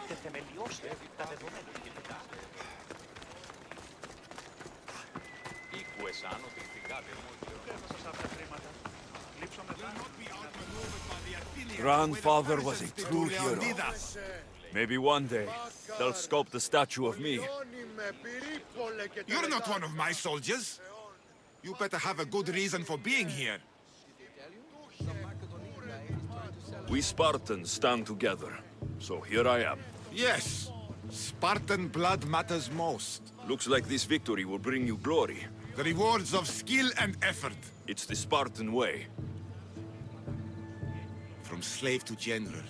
και θεμελιώσει τα δεδομένα. Grandfather was a true hero. Maybe one day, they'll sculpt the statue of me. You're not one of my soldiers. You better have a good reason for being here. We Spartans stand together, so here I am. Yes, Spartan blood matters most. Looks like this victory will bring you glory. The rewards of skill and effort. It's the Spartan way. From slave to general,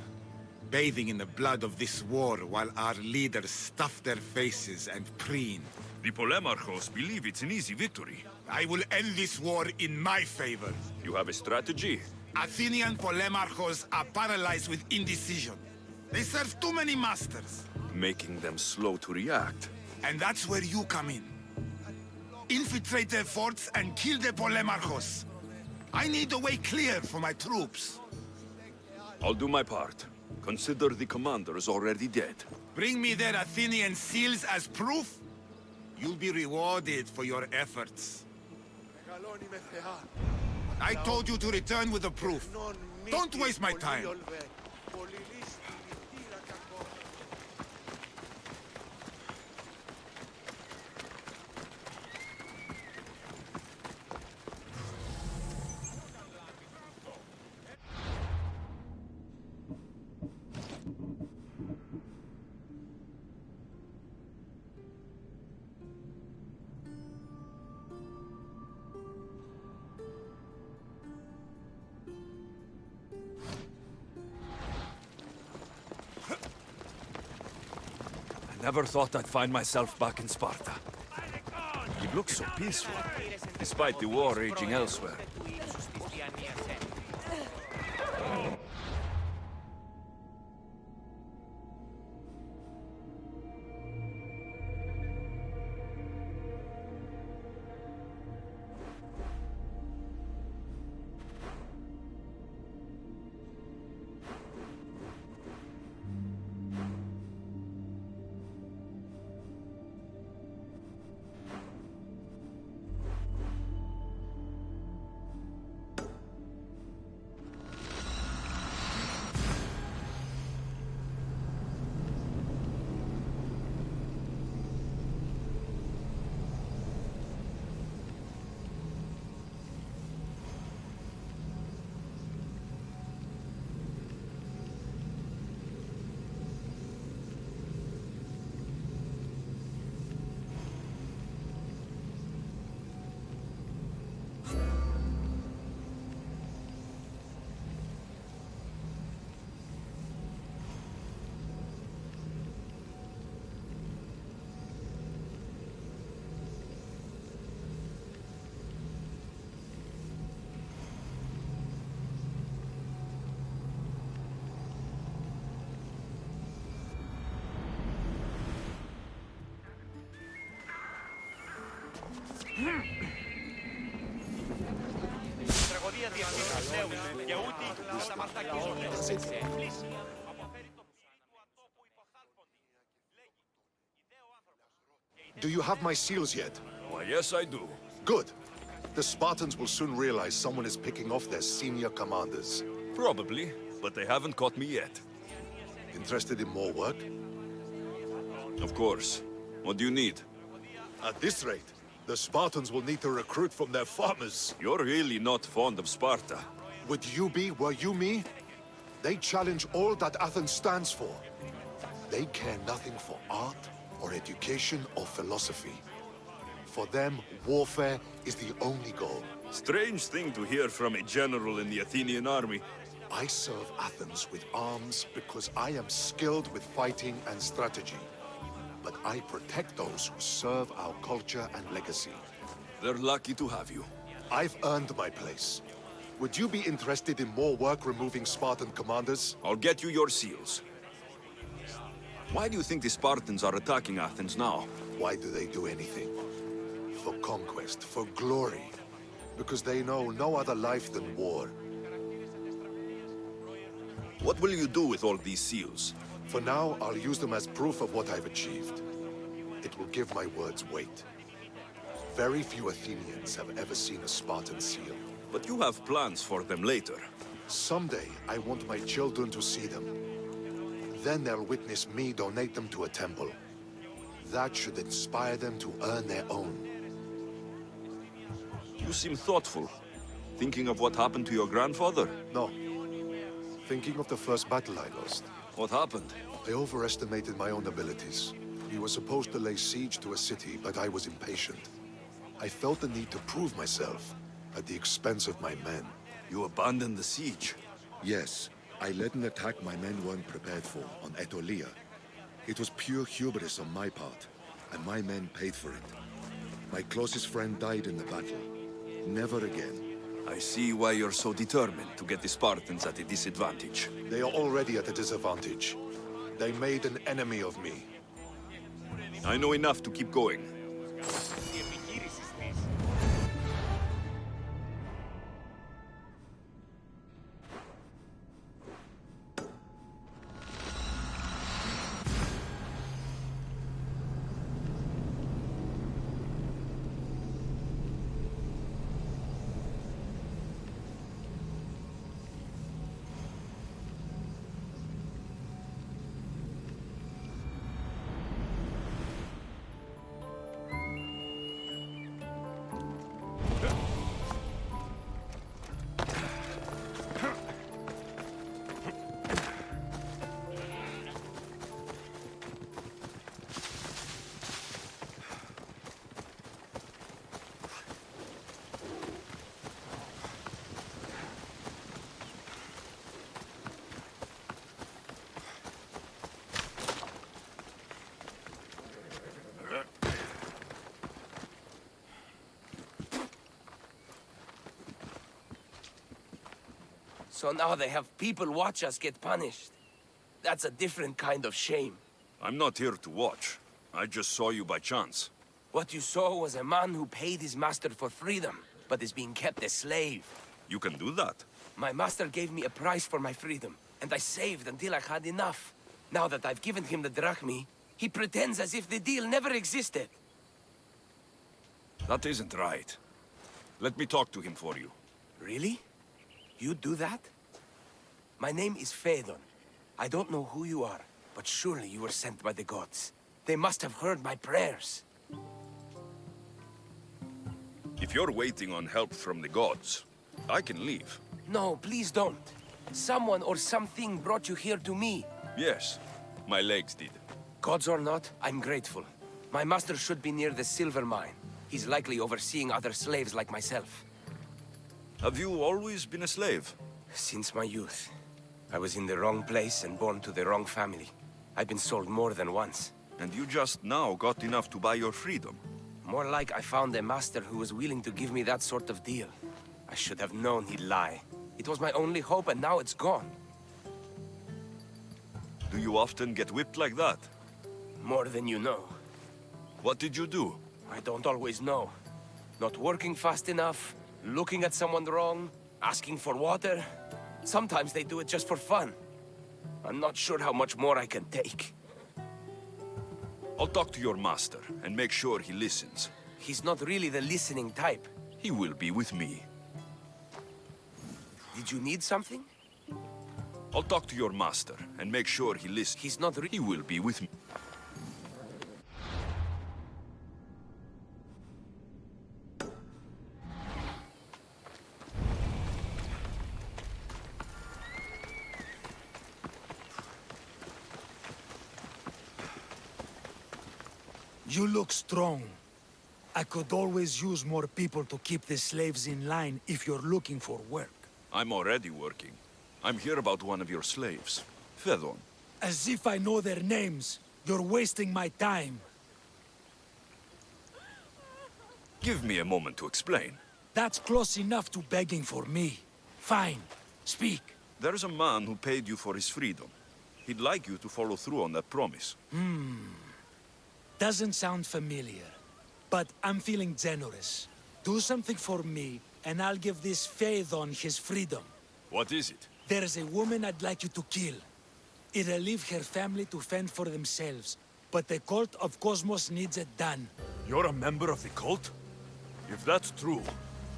bathing in the blood of this war while our leaders stuff their faces and preen. The Polemarchos believe it's an easy victory. I will end this war in my favor. You have a strategy? Athenian Polemarchos are paralyzed with indecision. They serve too many masters. Making them slow to react. And that's where you come in. Infiltrate their forts and kill the Polemarchos. I need a way clear for my troops. I'll do my part. Consider the commander is already dead. Bring me their Athenian seals as proof. You'll be rewarded for your efforts. I told you to return with the proof. Don't waste my time. Never thought I'd find myself back in Sparta. It looks so peaceful, despite the war raging elsewhere. Τραγωδία διεθνής νέους και ούτι σταματακίζονται. Πλήση αποφέρει το ψήλι του ατόπου υποθάλποντη. Λέγει, ιδέο άνθρωπος. Do you have my seals yet? Why, yes, I do. Good. The Spartans will soon realize someone is picking off their senior commanders. Probably, but they haven't caught me yet. Interested in more work? Of course. What do you need? At this rate, the Spartans will need to recruit from their farmers. You're really not fond of Sparta. Would you be, were you me? They challenge all that Athens stands for. They care nothing for art, or education, or philosophy. For them, warfare is the only goal. Strange thing to hear from a general in the Athenian army. I serve Athens with arms because I am skilled with fighting and strategy. But I protect those who serve our culture and legacy. They're lucky to have you. I've earned my place. Would you be interested in more work removing Spartan commanders? I'll get you your seals. Why do you think the Spartans are attacking Athens now? Why do they do anything? For conquest, for glory. Because they know no other life than war. What will you do with all these seals? For now, I'll use them as proof of what I've achieved. It will give my words weight. Very few Athenians have ever seen a Spartan seal. But you have plans for them later. Someday, I want my children to see them. Then they'll witness me donate them to a temple. That should inspire them to earn their own. You seem thoughtful. Thinking of what happened to your grandfather? No. Thinking of the first battle I lost. What happened? I overestimated my own abilities. We were supposed to lay siege to a city, but I was impatient. I felt the need to prove myself, at the expense of my men. You abandoned the siege. Yes, I led an attack my men weren't prepared for, on Aetolia. It was pure hubris on my part, and my men paid for it. My closest friend died in the battle. Never again. I see why you're so determined to get the Spartans at a disadvantage. They are already at a disadvantage. They made an enemy of me. I know enough to keep going. So now they have people watch us get punished. That's a different kind of shame. I'm not here to watch. I just saw you by chance. What you saw was a man who paid his master for freedom, but is being kept a slave. You can do that. My master gave me a price for my freedom, and I saved until I had enough. Now that I've given him the drachmi, he pretends as if the deal never existed. That isn't right. Let me talk to him for you. Really? You do that? My name is Phaedon. I don't know who you are, but surely you were sent by the gods. They must have heard my prayers. If you're waiting on help from the gods, I can leave. No, please don't. Someone or something brought you here to me. Yes, my legs did. Gods or not, I'm grateful. My master should be near the silver mine. He's likely overseeing other slaves like myself. Have you always been a slave? Since my youth. I was in the wrong place and born to the wrong family. I've been sold more than once. And you just now got enough to buy your freedom. More like I found a master who was willing to give me that sort of deal. I should have known he'd lie. It was my only hope, and now it's gone. Do you often get whipped like that? More than you know. What did you do? I don't always know. Not working fast enough, looking at someone wrong, asking for water. Sometimes they do it just for fun. I'm not sure how much more I can take. I'll talk to your master and make sure he listens. He's not really the listening type. He will be with me. Did you need something? I'll talk to your master and make sure he listens. He's not He will be with me. You look strong. I could always use more people to keep the slaves in line if you're looking for work. I'm already working. I'm here about one of your slaves, Phaedon. As if I know their names. You're wasting my time. Give me a moment to explain. That's close enough to begging for me. Fine. Speak. There's a man who paid you for his freedom. He'd like you to follow through on that promise. Doesn't sound familiar. But I'm feeling generous. Do something for me, and I'll give this Phaedon his freedom. What is it? There's a woman I'd like you to kill. It'll leave her family to fend for themselves. But the cult of Cosmos needs it done. You're a member of the cult? If that's true,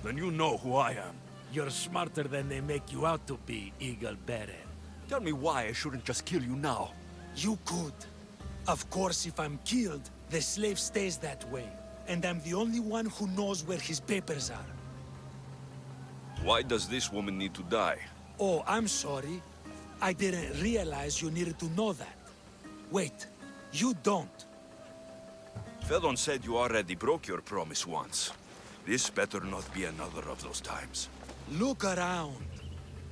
then you know who I am. You're smarter than they make you out to be, Eagle Bearer. Tell me why I shouldn't just kill you now. You could. Of course, if I'm killed, the slave stays that way. And I'm the only one who knows where his papers are. Why does this woman need to die? Oh, I'm sorry. I didn't realize you needed to know that. Wait, you don't. Fedon said you already broke your promise once. This better not be another of those times. Look around.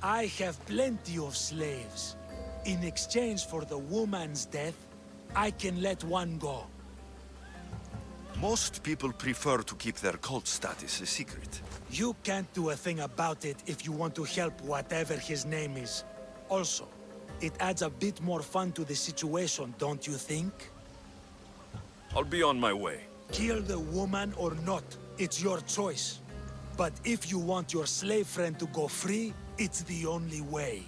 I have plenty of slaves. In exchange for the woman's death, I can let one go. Most people prefer to keep their cult status a secret. You can't do a thing about it if you want to help whatever his name is. Also, it adds a bit more fun to the situation, don't you think? I'll be on my way. Kill the woman or not, it's your choice. But if you want your slave friend to go free, it's the only way.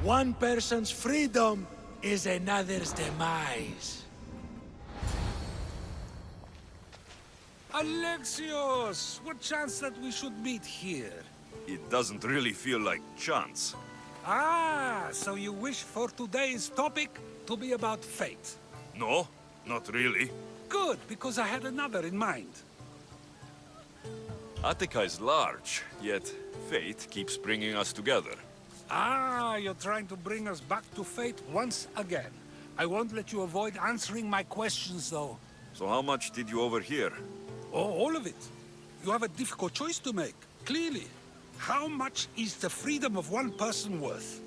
One person's freedom is another's demise. Alexios! What chance that we should meet here? It doesn't really feel like chance. Ah, so you wish for today's topic to be about fate. No, not really. Good, because I had another in mind. Attica is large, yet fate keeps bringing us together. Ah, you're trying to bring us back to fate once again. I won't let you avoid answering my questions, though. So how much did you overhear? Oh, all of it. You have a difficult choice to make, clearly. How much is the freedom of one person worth?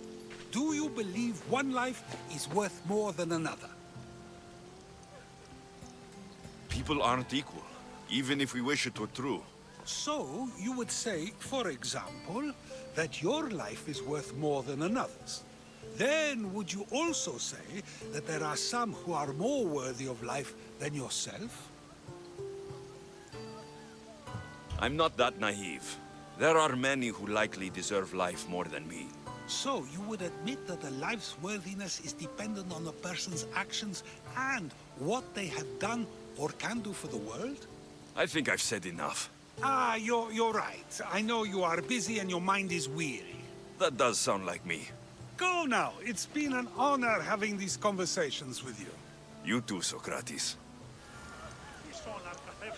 Do you believe one life is worth more than another? People aren't equal, even if we wish it were true. So, you would say, for example, that your life is worth more than another's. Then, would you also say that there are some who are more worthy of life than yourself? I'm not that naive. There are many who likely deserve life more than me. So, you would admit that a life's worthiness is dependent on a person's actions and what they have done or can do for the world? I think I've said enough. Ah, you're right. I know you are busy and your mind is weary. That does sound like me. Go now. It's been an honor having these conversations with you. You too, Socrates.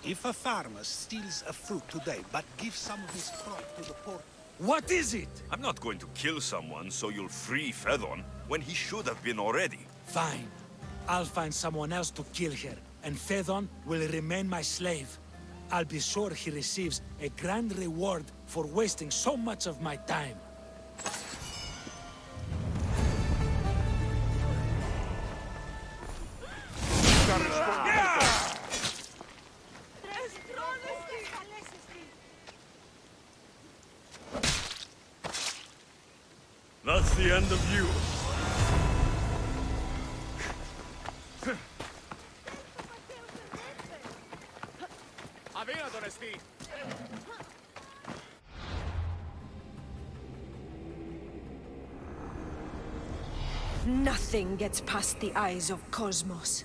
If a farmer steals a fruit today, but gives some of his crop to the poor... What is it? I'm not going to kill someone so you'll free Fedon when he should have been already. Fine. I'll find someone else to kill her, and Fedon will remain my slave. I'll be sure he receives a grand reward for wasting so much of my time. That's the end of you. Αδύνατον εστί. Nothing gets past the eyes of Cosmos.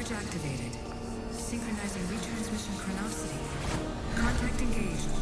Forge activated. Synchronizing retransmission chronicity. Contact engaged.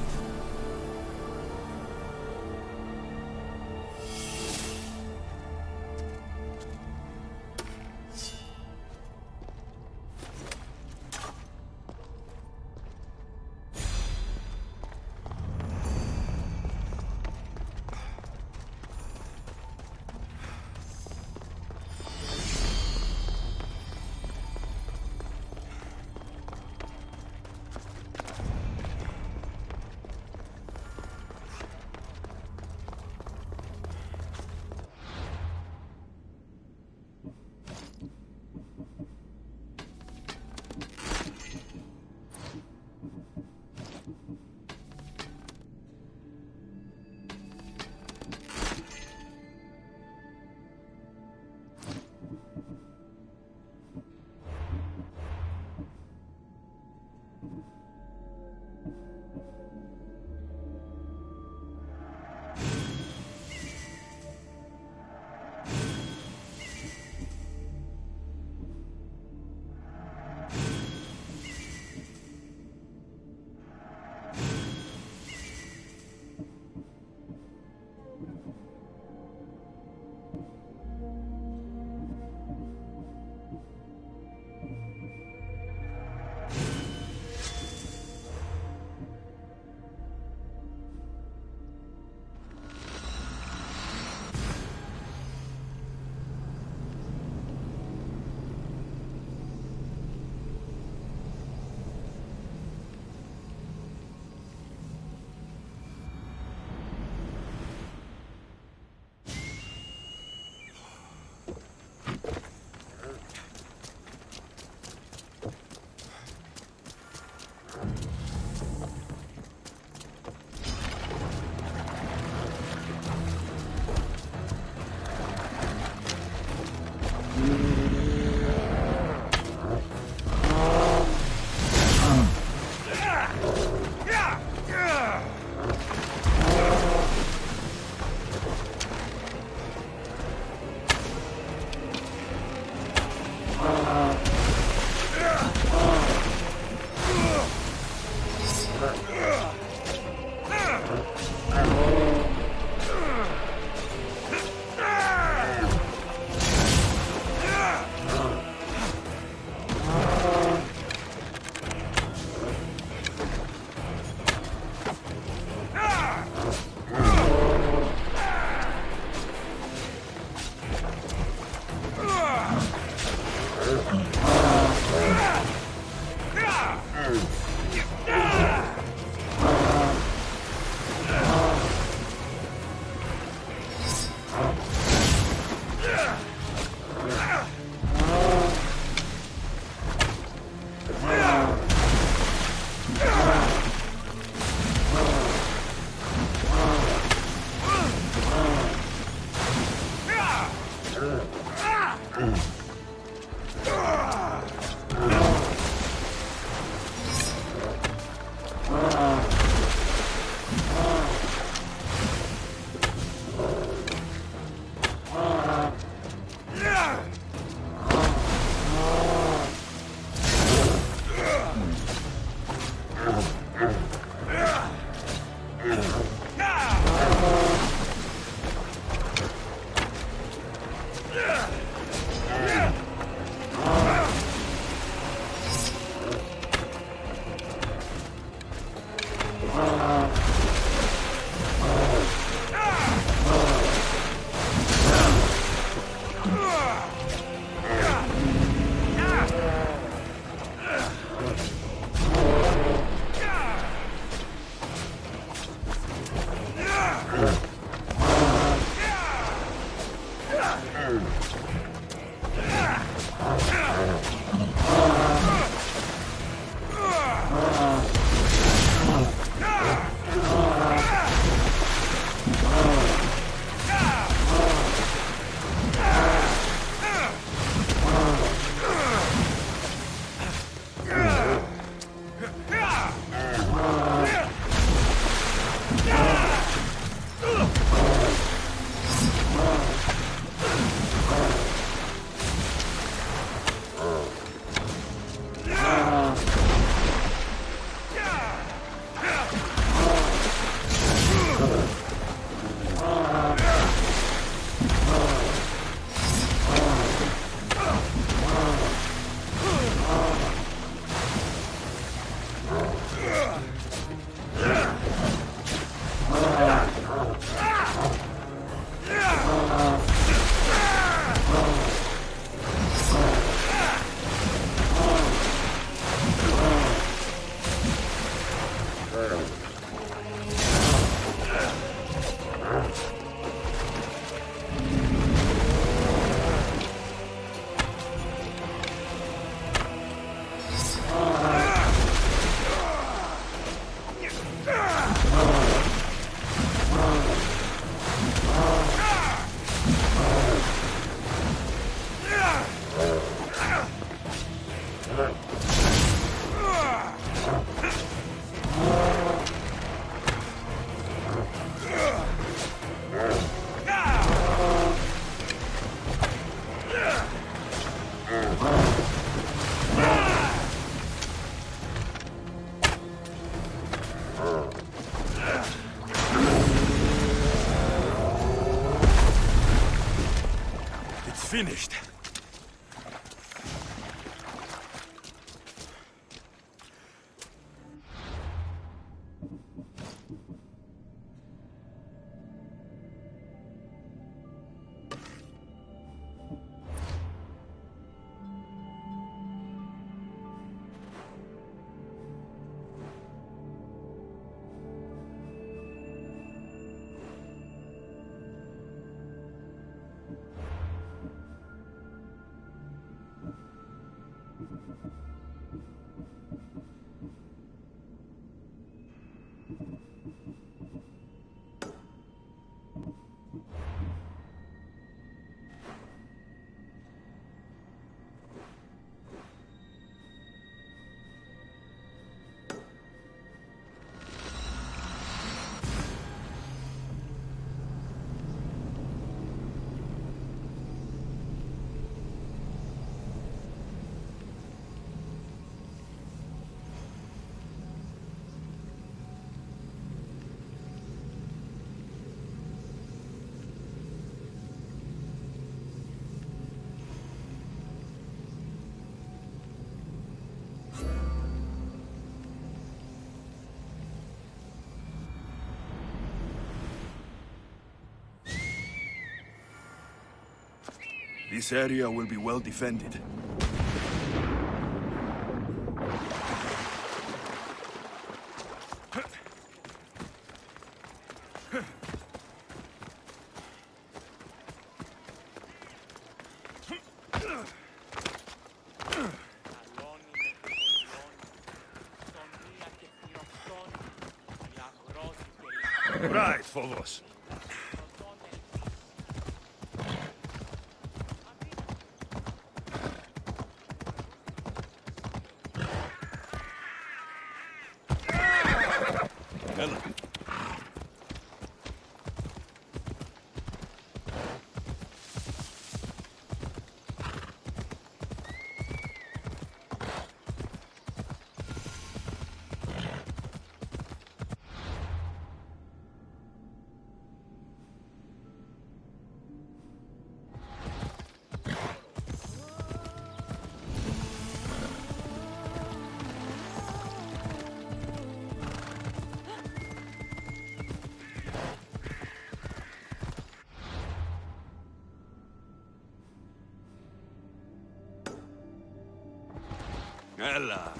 finished. This area will be well defended. Right, Phobos. Ella.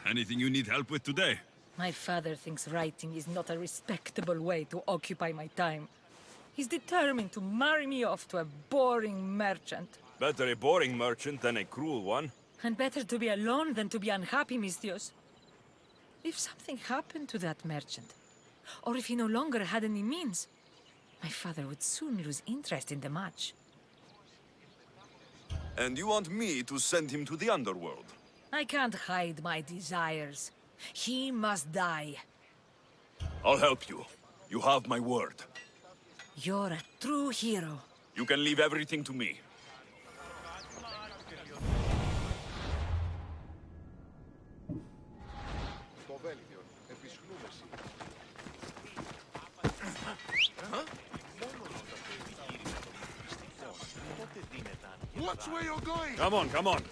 Anything you need help with today? My father thinks writing is not a respectable way to occupy my time. He's determined to marry me off to a boring merchant. Better a boring merchant than a cruel one. And better to be alone than to be unhappy, Misthios. If something happened to that merchant, or if he no longer had any means, my father would soon lose interest in the match. And you want me to send him to the underworld? I can't hide my desires. He must die. I'll help you. You have my word. You're a true hero. You can leave everything to me. Watch where you're going! Come on, come on.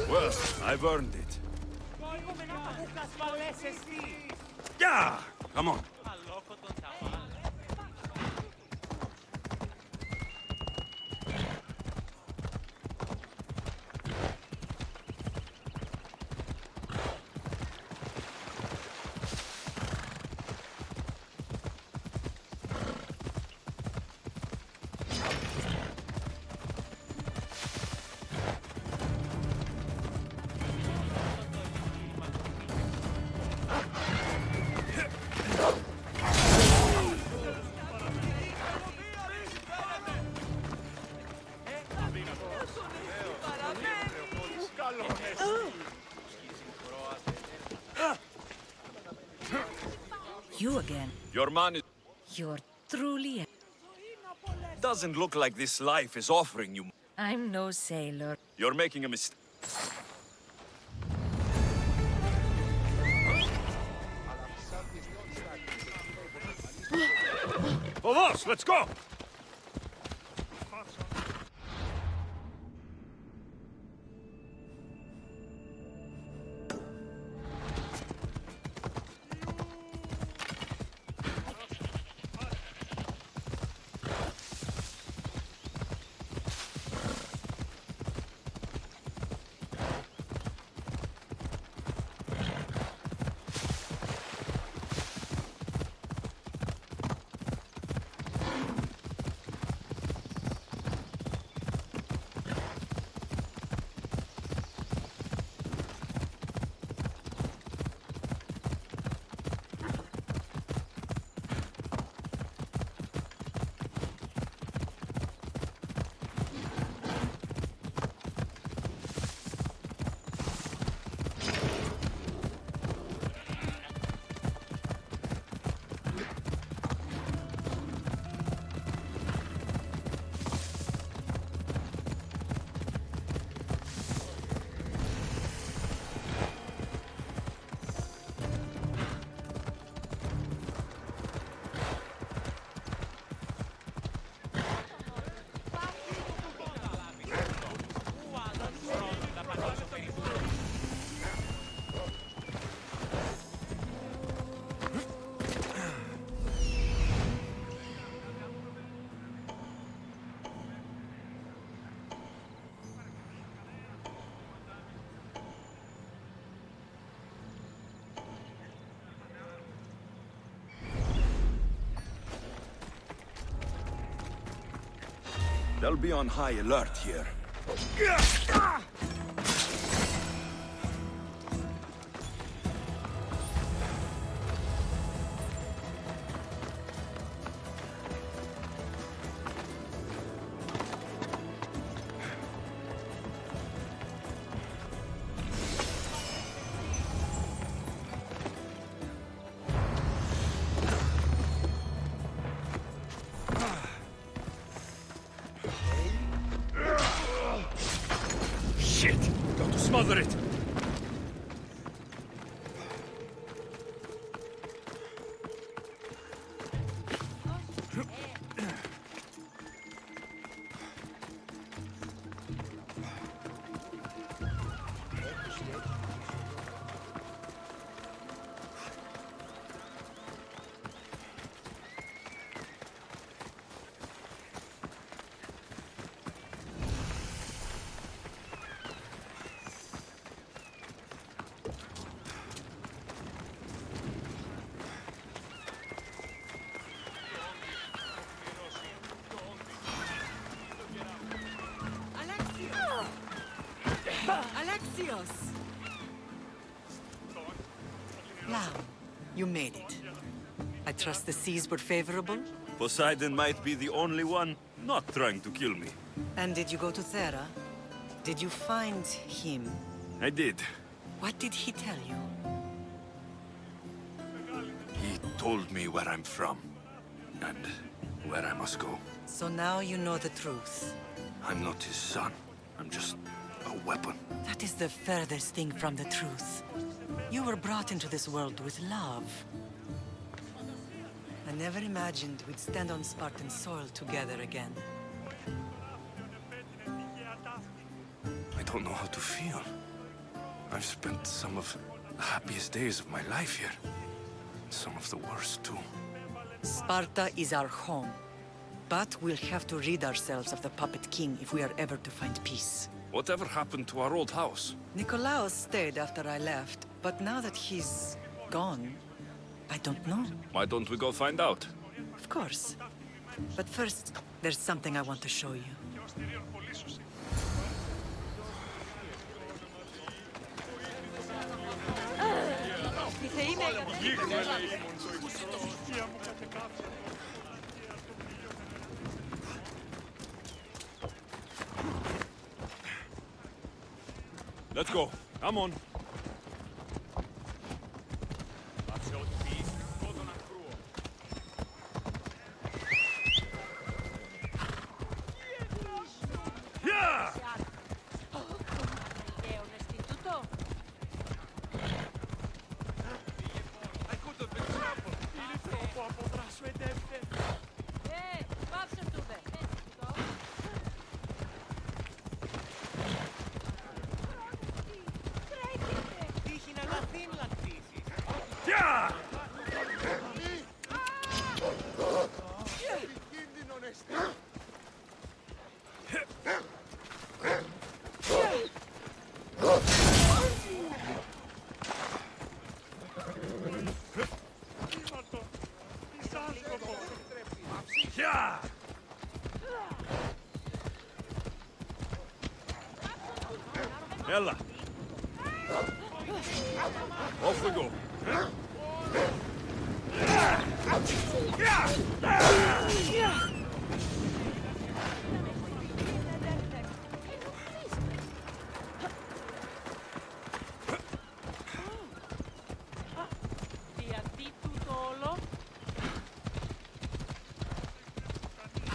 Well, I've earned it. Yeah! Come on. you again. Your man is... You're truly... doesn't look like this life is offering you... I'm no sailor. You're making a mistake. Vamos, let's go! They'll be on high alert here. Shit! Got to smother it! Alexios! Now, you made it. I trust the seas were favorable? Poseidon might be the only one not trying to kill me. And did you go to Thera? Did you find him? I did. What did he tell you? He told me where I'm from. And where I must go. So now you know the truth. I'm not his son. I'm just a weapon. That is the furthest thing from the truth. You were brought into this world with love. I never imagined we'd stand on Spartan soil together again. I don't know how to feel. I've spent some of the happiest days of my life here. Some of the worst, too. Sparta is our home. But we'll have to rid ourselves of the puppet king if we are ever to find peace. Whatever happened to our old house? Nikolaos stayed after I left, but now that he's gone, I don't know. Why don't we go find out? Of course. But first, there's something I want to show you. Let's go. Come on. Φάσε ό,τι πεις, σκότωνα κρού. Ella. Off we go.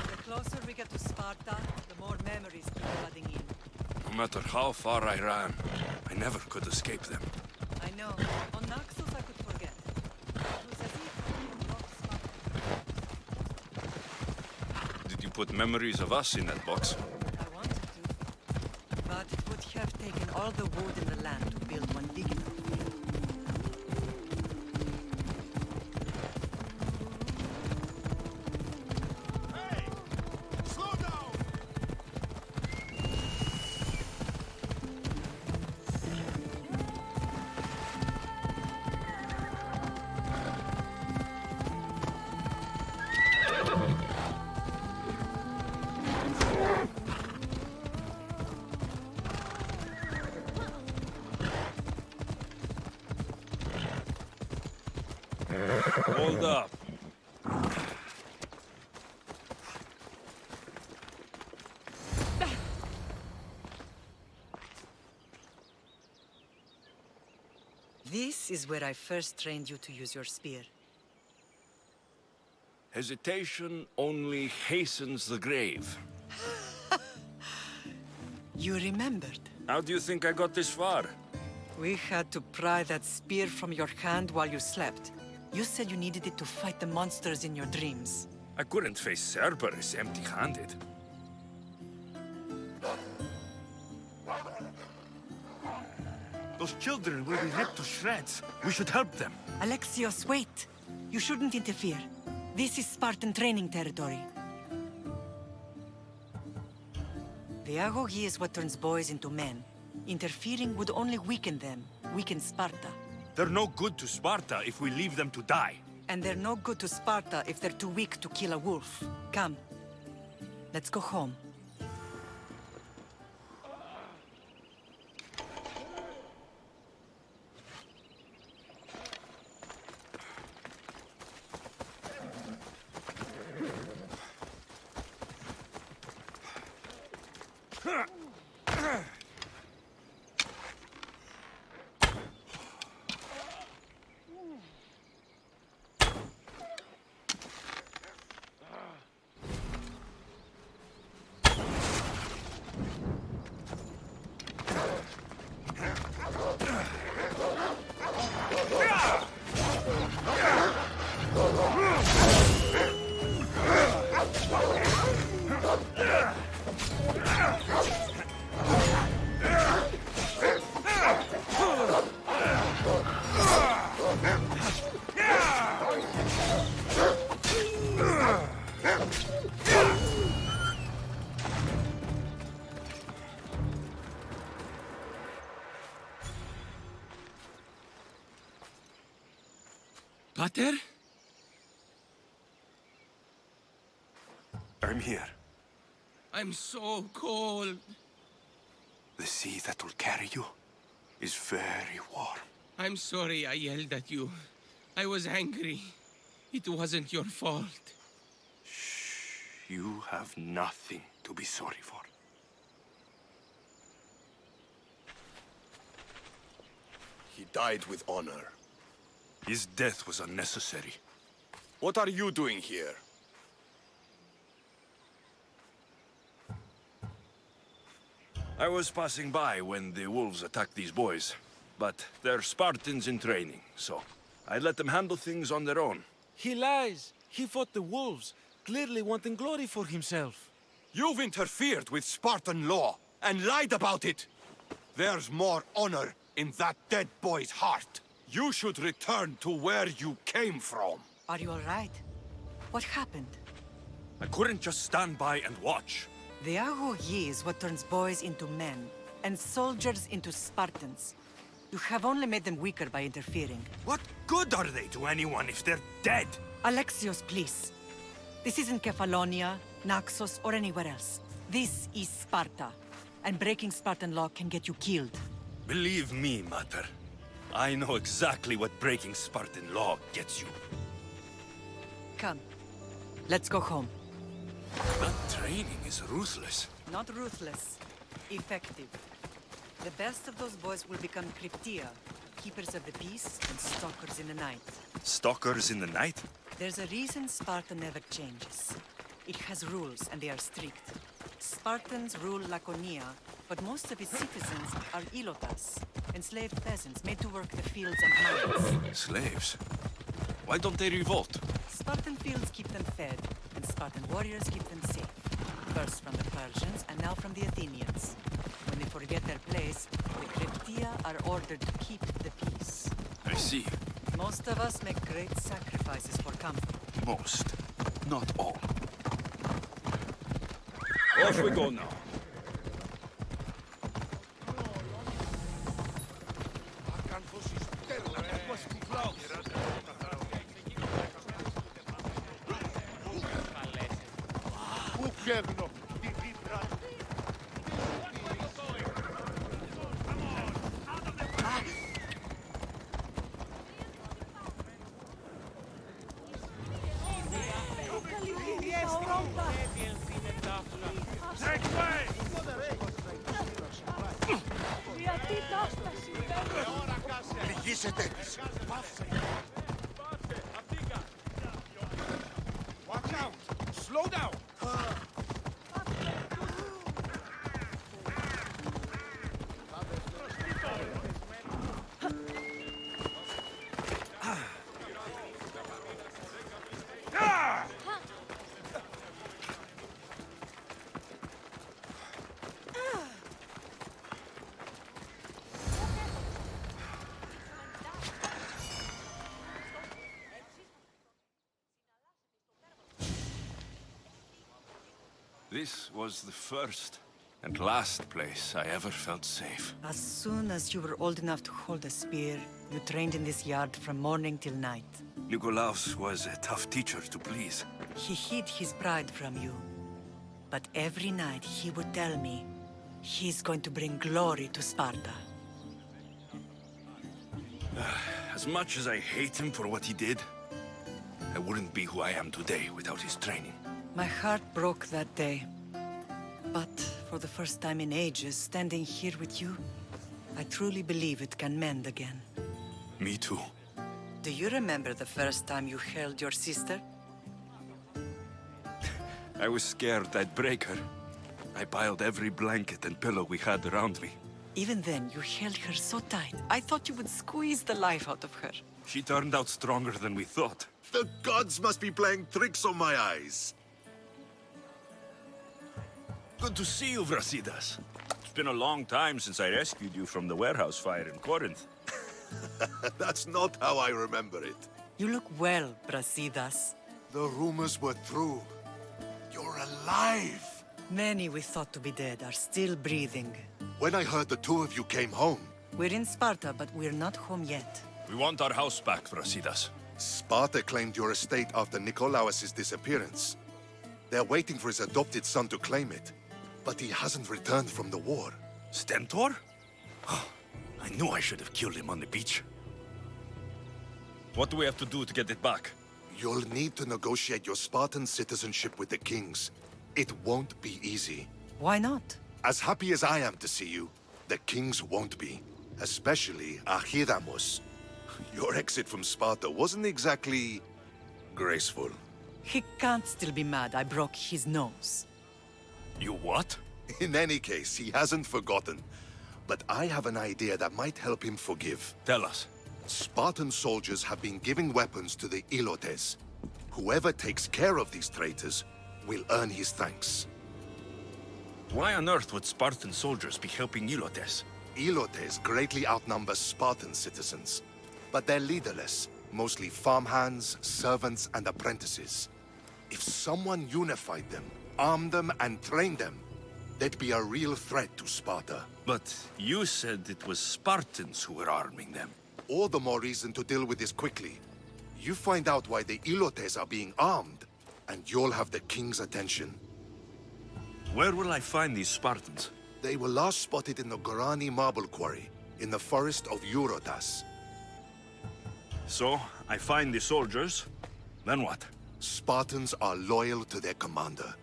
The closer we get to Sparta, the more memories keep flooding in. No matter how far I ran, I never could escape them. I know. On Naxos I could forget. It was as if I unlocked Sparta. Did you put memories of us in that box? I wanted to. But it would have taken all the wood in the land to build one big enough. Hold up. This is where I first trained you to use your spear. Hesitation only hastens the grave. You remembered. How do you think I got this far? We had to pry that spear from your hand while you slept. You said you needed it to fight the monsters in your dreams. I couldn't face Cerberus empty-handed. Those children will be ripped to shreds. We should help them. Alexios, wait! You shouldn't interfere. This is Spartan training territory. The Agogi is what turns boys into men. Interfering would only weaken them, weaken Sparta. They're no good to Sparta if we leave them to die. And they're no good to Sparta if they're too weak to kill a wolf. Come. Let's go home. Pater? I'm here. I'm so cold. The sea that will carry you is very warm. I'm sorry I yelled at you. I was angry. It wasn't your fault. You have nothing to be sorry for. He died with honor. His death was unnecessary. What are you doing here? I was passing by when the wolves attacked these boys. But they're Spartans in training, so I let them handle things on their own. He lies. He fought the wolves, clearly wanting glory for himself. You've interfered with Spartan law and lied about it. There's more honor in that dead boy's heart. You should return to where you came from. Are you all right? What happened? I couldn't just stand by and watch. The Agogi is what turns boys into men, and soldiers into Spartans. You have only made them weaker by interfering. What good are they to anyone if they're dead? Alexios, please. This isn't Kefalonia, Naxos, or anywhere else. This is Sparta. and breaking Spartan law can get you killed. Believe me, Mater. I know exactly what breaking Spartan law gets you. Come, let's go home. That training is ruthless. Not ruthless, effective. The best of those boys will become Cryptia, keepers of the peace and stalkers in the night. Stalkers in the night? There's a reason Sparta never changes. It has rules, and they are strict. Spartans rule Laconia, but most of its citizens are ilotas, enslaved peasants made to work the fields and mines. Slaves? Why don't they revolt? Spartan fields keep them fed, and Spartan warriors keep them safe. First from the Persians, and now from the Athenians. When they forget their place, the Cryptia are ordered to keep the peace. I see. Most of us make great sacrifices for comfort. Most, not all. Off we go now. Watch out! Slow down! This was the first and last place I ever felt safe. As soon as you were old enough to hold a spear, you trained in this yard from morning till night. Nikolaos was a tough teacher to please. He hid his pride from you. But every night he would tell me, he's going to bring glory to Sparta. As much as I hate him for what he did, I wouldn't be who I am today without his training. My heart broke that day. But for the first time in ages, standing here with you, I truly believe it can mend again. Me too. Do you remember the first time you held your sister? I was scared I'd break her. I piled every blanket and pillow we had around me. Even then, you held her so tight. I thought you would squeeze the life out of her. She turned out stronger than we thought. The gods must be playing tricks on my eyes. Good to see you, Brasidas. It's been a long time since I rescued you from the warehouse fire in Corinth. That's not how I remember it. You look well, Brasidas. The rumors were true. You're alive! Many we thought to be dead are still breathing. When I heard the two of you came home... We're in Sparta, but we're not home yet. We want our house back, Brasidas. Sparta claimed your estate after Nikolaos' disappearance. They're waiting for his adopted son to claim it. But he hasn't returned from the war. Stentor? I knew I should have killed him on the beach. What do we have to do to get it back? You'll need to negotiate your Spartan citizenship with the kings. It won't be easy. Why not? As happy as I am to see you, the kings won't be. Especially Archidamos. Your exit from Sparta wasn't exactly... graceful. He can't still be mad I broke his nose. You what? In any case, he hasn't forgotten. But I have an idea that might help him forgive. Tell us. Spartan soldiers have been giving weapons to the Ilotes. Whoever takes care of these traitors will earn his thanks. Why on earth would Spartan soldiers be helping Ilotes? Ilotes greatly outnumber Spartan citizens. But they're leaderless, mostly farmhands, servants, and apprentices. If someone unified them, armed them, and trained them, they'd be a real threat to Sparta. But you said it was Spartans who were arming them. All the more reason to deal with this quickly. You find out why the Ilotes are being armed, and you'll have the king's attention. Where will I find these Spartans? They were last spotted in the Gorani marble quarry, in the forest of Eurotas. So, I find the soldiers. Then what? Spartans are loyal to their commander.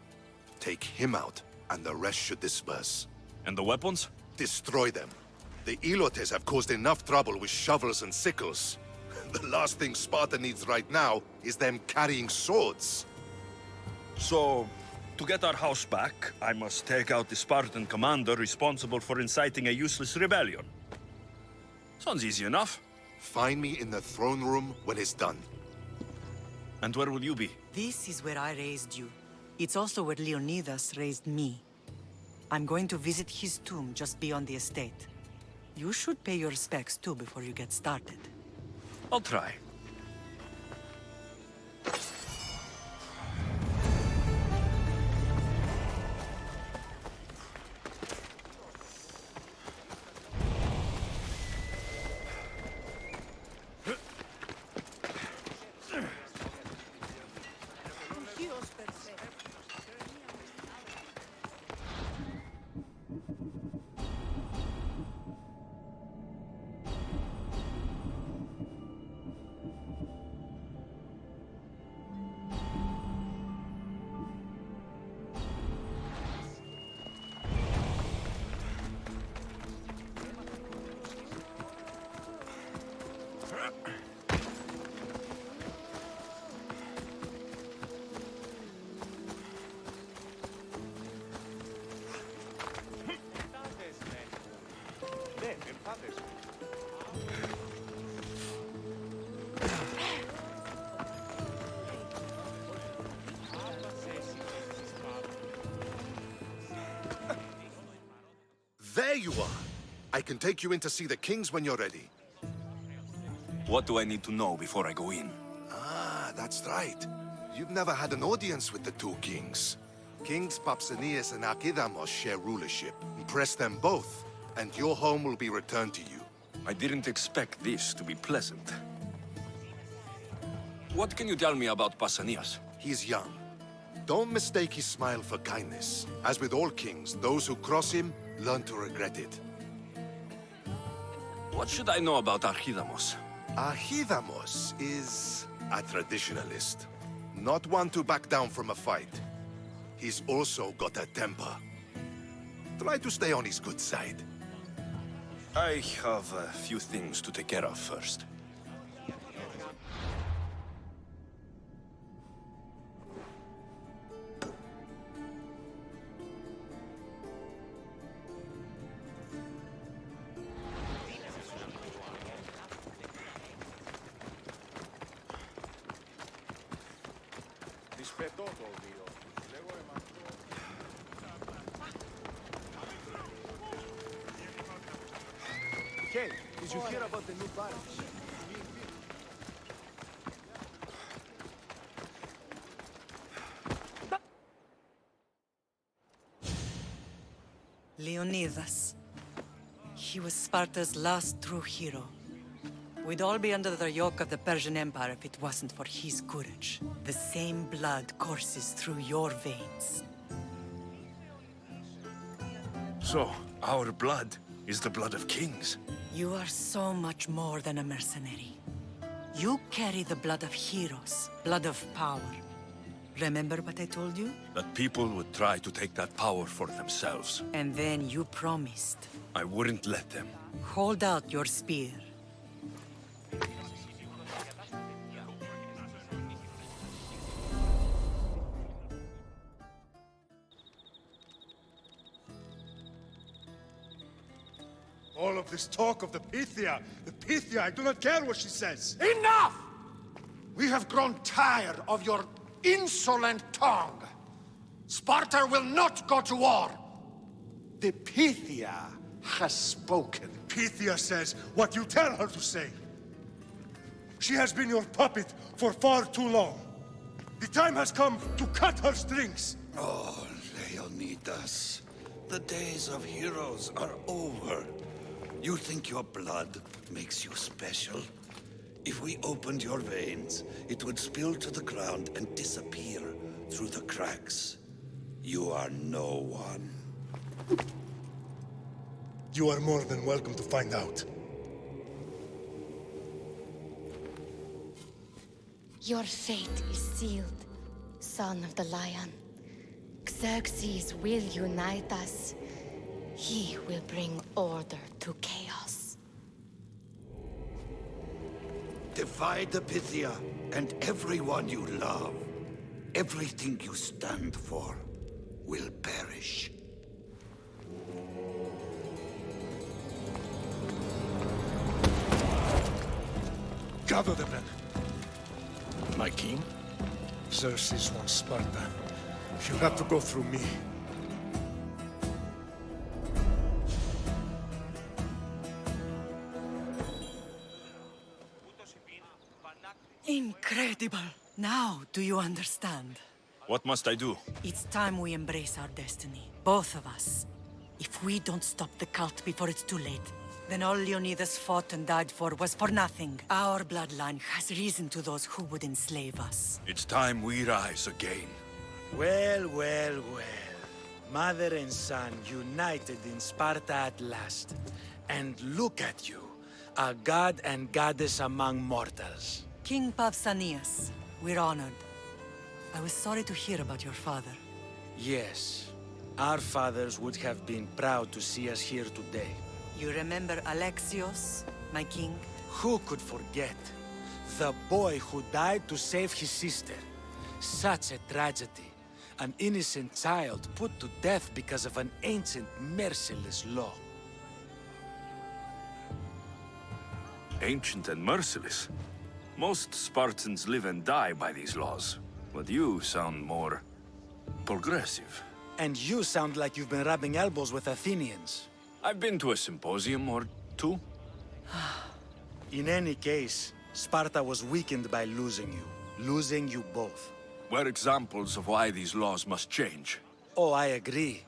Take him out, and the rest should disperse. And the weapons? Destroy them. The Elotes have caused enough trouble with shovels and sickles. The last thing Sparta needs right now is them carrying swords. So, to get our house back, I must take out the Spartan commander responsible for inciting a useless rebellion. Sounds easy enough. Find me in the throne room when it's done. And where will you be? This is where I raised you. It's also where Leonidas raised me. I'm going to visit his tomb just beyond the estate. You should pay your respects too before you get started. I'll try. There you are! I can take you in to see the kings when you're ready. What do I need to know before I go in? Ah, that's right. You've never had an audience with the two kings. Kings Pausanias and Archidamos share rulership. Impress them both, and your home will be returned to you. I didn't expect this to be pleasant. What can you tell me about Pausanias? He's young. Don't mistake his smile for kindness. As with all kings, those who cross him learn to regret it. What should I know about Archidamos? Archidamos is a traditionalist. Not one to back down from a fight. He's also got a temper. Try to stay on his good side. I have a few things to take care of first. Hey, did you hear about the new barracks? Leonidas. He was Sparta's last true hero. We'd all be under the yoke of the Persian Empire if it wasn't for his courage. The same blood courses through your veins. So, our blood is the blood of kings. You are so much more than a mercenary. You carry the blood of heroes, blood of power. Remember what I told you? That people would try to take that power for themselves. And then you promised. I wouldn't let them. Hold out your spear. All of this talk of the Pythia, I do not care what she says. Enough! We have grown tired of your insolent tongue. Sparta will not go to war. The Pythia has spoken. Pythia says what you tell her to say. She has been your puppet for far too long. The time has come to cut her strings. Oh, Leonidas, the days of heroes are over. You think your blood makes you special? If we opened your veins, it would spill to the ground and disappear through the cracks. You are no one. You are more than welcome to find out. Your fate is sealed, son of the Lion. Xerxes will unite us. He will bring order to chaos. Divide the Pythia and everyone you love. Everything you stand for will perish. Gather the men. My king? Xerxes wants Sparta. You'll have to go through me. Incredible! Now, do you understand? What must I do? It's time we embrace our destiny. Both of us. If we don't stop the cult before it's too late, then all Leonidas fought and died for was for nothing. Our bloodline has risen to those who would enslave us. It's time we rise again. Well, well, well. Mother and son united in Sparta at last. And look at you, a god and goddess among mortals. King Pausanias, we're honored. I was sorry to hear about your father. Yes, our fathers would have been proud to see us here today. You remember Alexios, my king? Who could forget? The boy who died to save his sister. Such a tragedy. An innocent child put to death because of an ancient, merciless law. Ancient and merciless? Most Spartans live and die by these laws. But you sound more progressive. And you sound like you've been rubbing elbows with Athenians. I've been to a symposium or two. In any case, Sparta was weakened by losing you. Losing you both. We're examples of why these laws must change. Oh, I agree.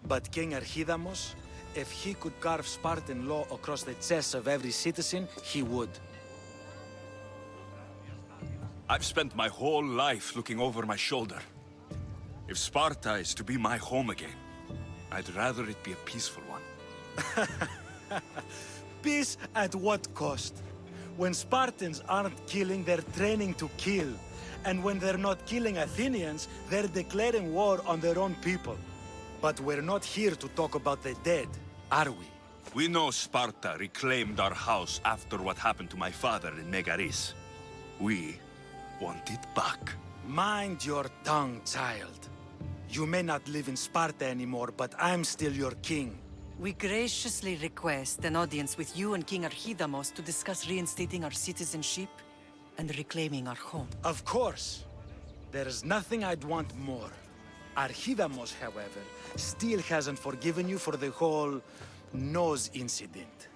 But King Archidamos, if he could carve Spartan law across the chests of every citizen, he would. I've spent my whole life looking over my shoulder. If Sparta is to be my home again, I'd rather it be a peaceful one. Peace at what cost? When Spartans aren't killing, they're training to kill. And when they're not killing Athenians, they're declaring war on their own people. But we're not here to talk about the dead, are we? We know Sparta reclaimed our house after what happened to my father in Megaris. We want it back. Mind your tongue, child. You may not live in Sparta anymore, but I'm still your king. We graciously request an audience with you and King Archidamos to discuss reinstating our citizenship and reclaiming our home. Of course. There's nothing I'd want more. Archidamos, however, still hasn't forgiven you for the whole nose incident.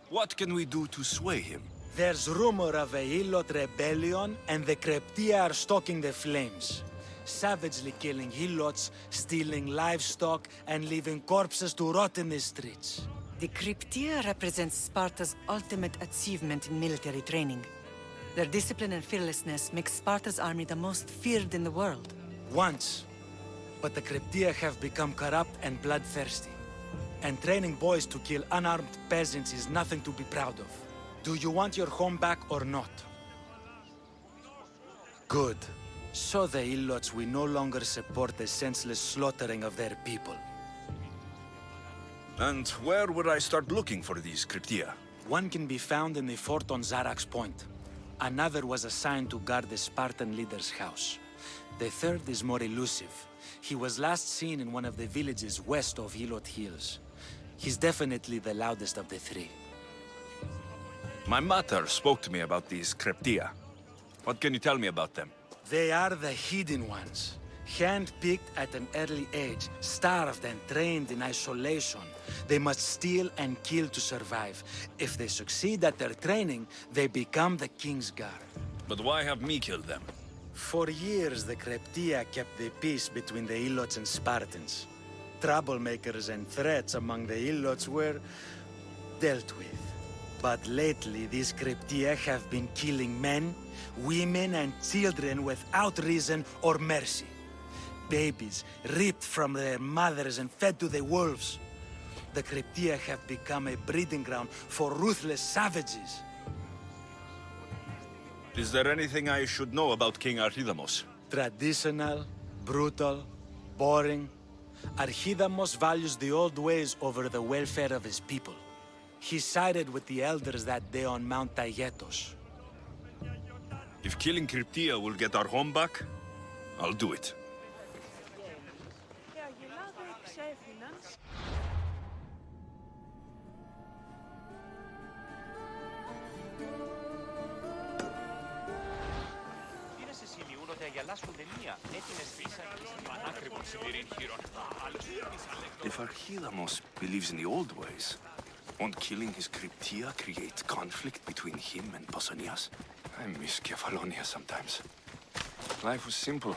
What can we do to sway him? There's rumor of a Helot rebellion, and the Kryptia are stoking the flames. Savagely killing Helots, stealing livestock, and leaving corpses to rot in the streets. The Kryptia represents Sparta's ultimate achievement in military training. Their discipline and fearlessness make Sparta's army the most feared in the world. Once. But the Kryptia have become corrupt and bloodthirsty. And training boys to kill unarmed peasants is nothing to be proud of. Do you want your home back or not? Good. So the Ilots will no longer support the senseless slaughtering of their people. And where would I start looking for these Kryptia? One can be found in the fort on Zarax Point. Another was assigned to guard the Spartan leader's house. The third is more elusive. He was last seen in one of the villages west of Helot Hills. He's definitely the loudest of the three. My mother spoke to me about these Kryptia. What can you tell me about them? They are the hidden ones. Hand-picked at an early age, starved and trained in isolation. They must steal and kill to survive. If they succeed at their training, they become the King's Guard. But why have me killed them? For years, the Kryptia kept the peace between the Ilots and Spartans. Troublemakers and threats among the Ilots were dealt with. But lately, these Kryptia have been killing men, women, and children without reason or mercy. Babies ripped from their mothers and fed to the wolves. The Cryptia have become a breeding ground for ruthless savages. Is there anything I should know about King Archidamos? Traditional, brutal, boring. Archidamos values the old ways over the welfare of his people. He sided with the elders that day on Mount Tayetos. If killing Cryptia will get our home back, I'll do it. If Archidamos believes in the old ways, won't killing his Cryptia create conflict between him and Pausanias? I miss Kefalonia sometimes. Life was simple,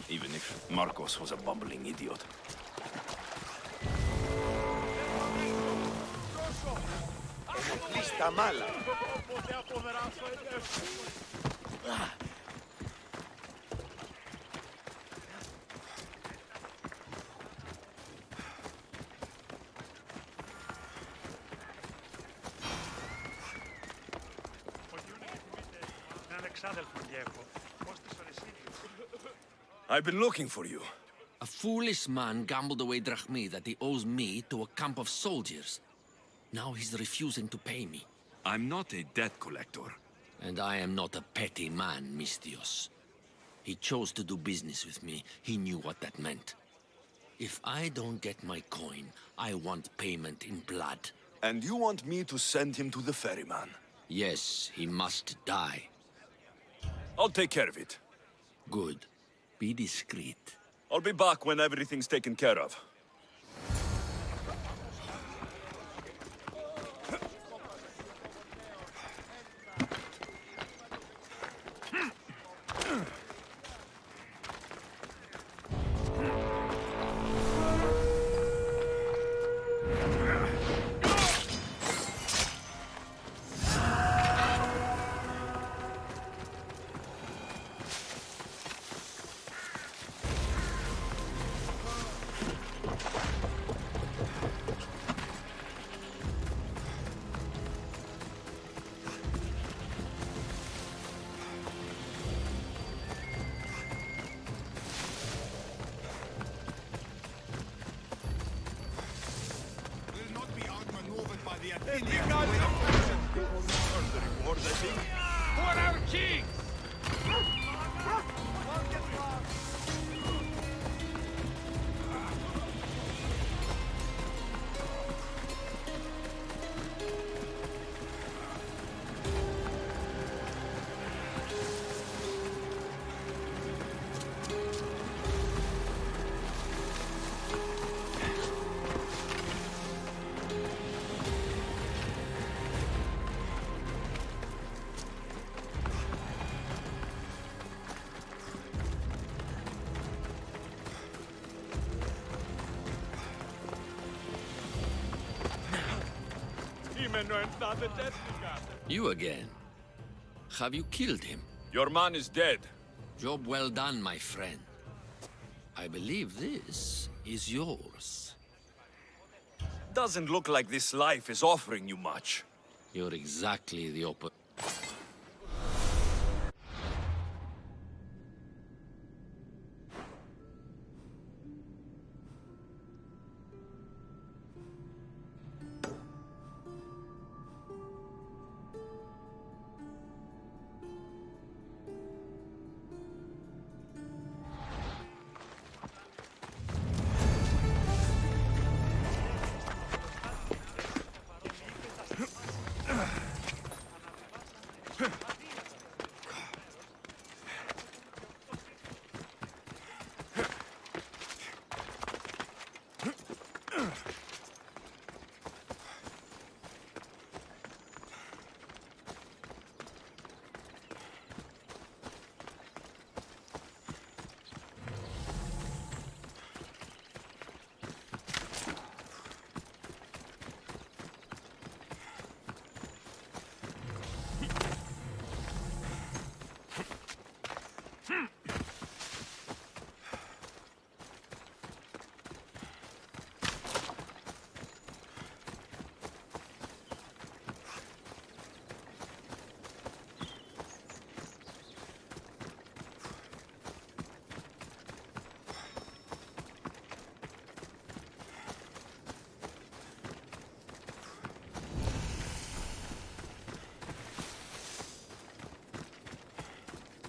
even if Marcos was a bumbling idiot. Lista mala. I've been looking for you. A foolish man gambled away drachmi that he owes me to a camp of soldiers. Now he's refusing to pay me. I'm not a debt collector. And I am not a petty man, Mistios. He chose to do business with me. He knew what that meant. If I don't get my coin, I want payment in blood. And you want me to send him to the ferryman? Yes, he must die. I'll take care of it. Good. Be discreet. I'll be back when everything's taken care of. For our king! You again. Have you killed him? Your man is dead. Job well done, my friend. I believe this is yours. Doesn't look like this life is offering you much. You're exactly the opposite.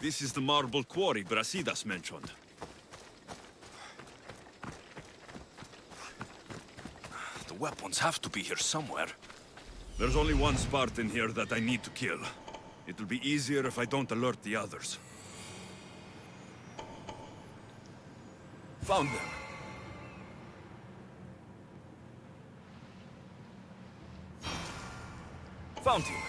This is the marble quarry Brasidas mentioned. The weapons have to be here somewhere. There's only one Spartan here that I need to kill. It'll be easier if I don't alert the others. Found them. Found him.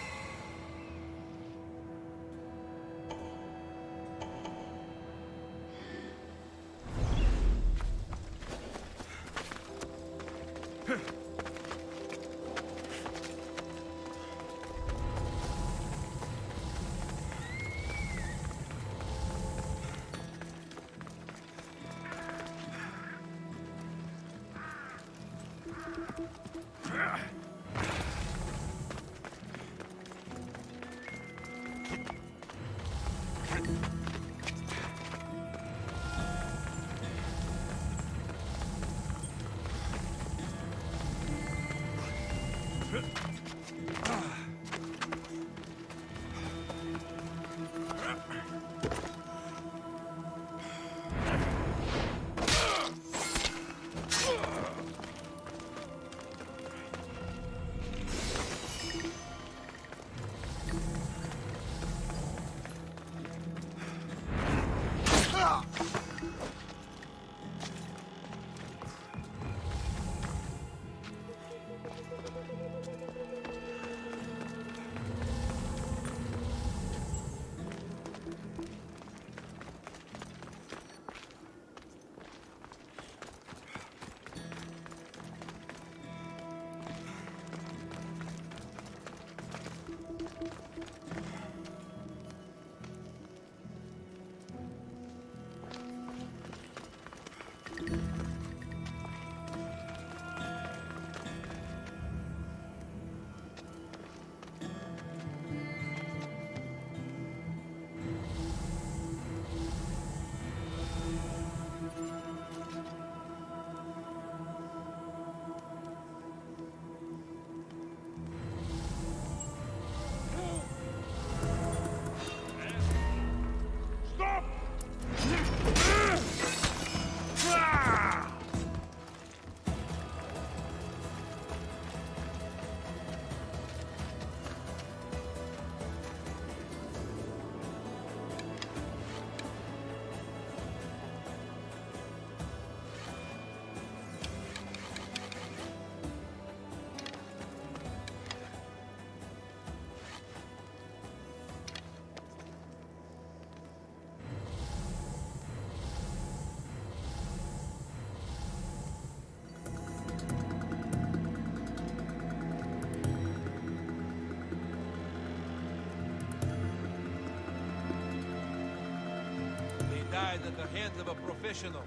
Died at the hands of a professional.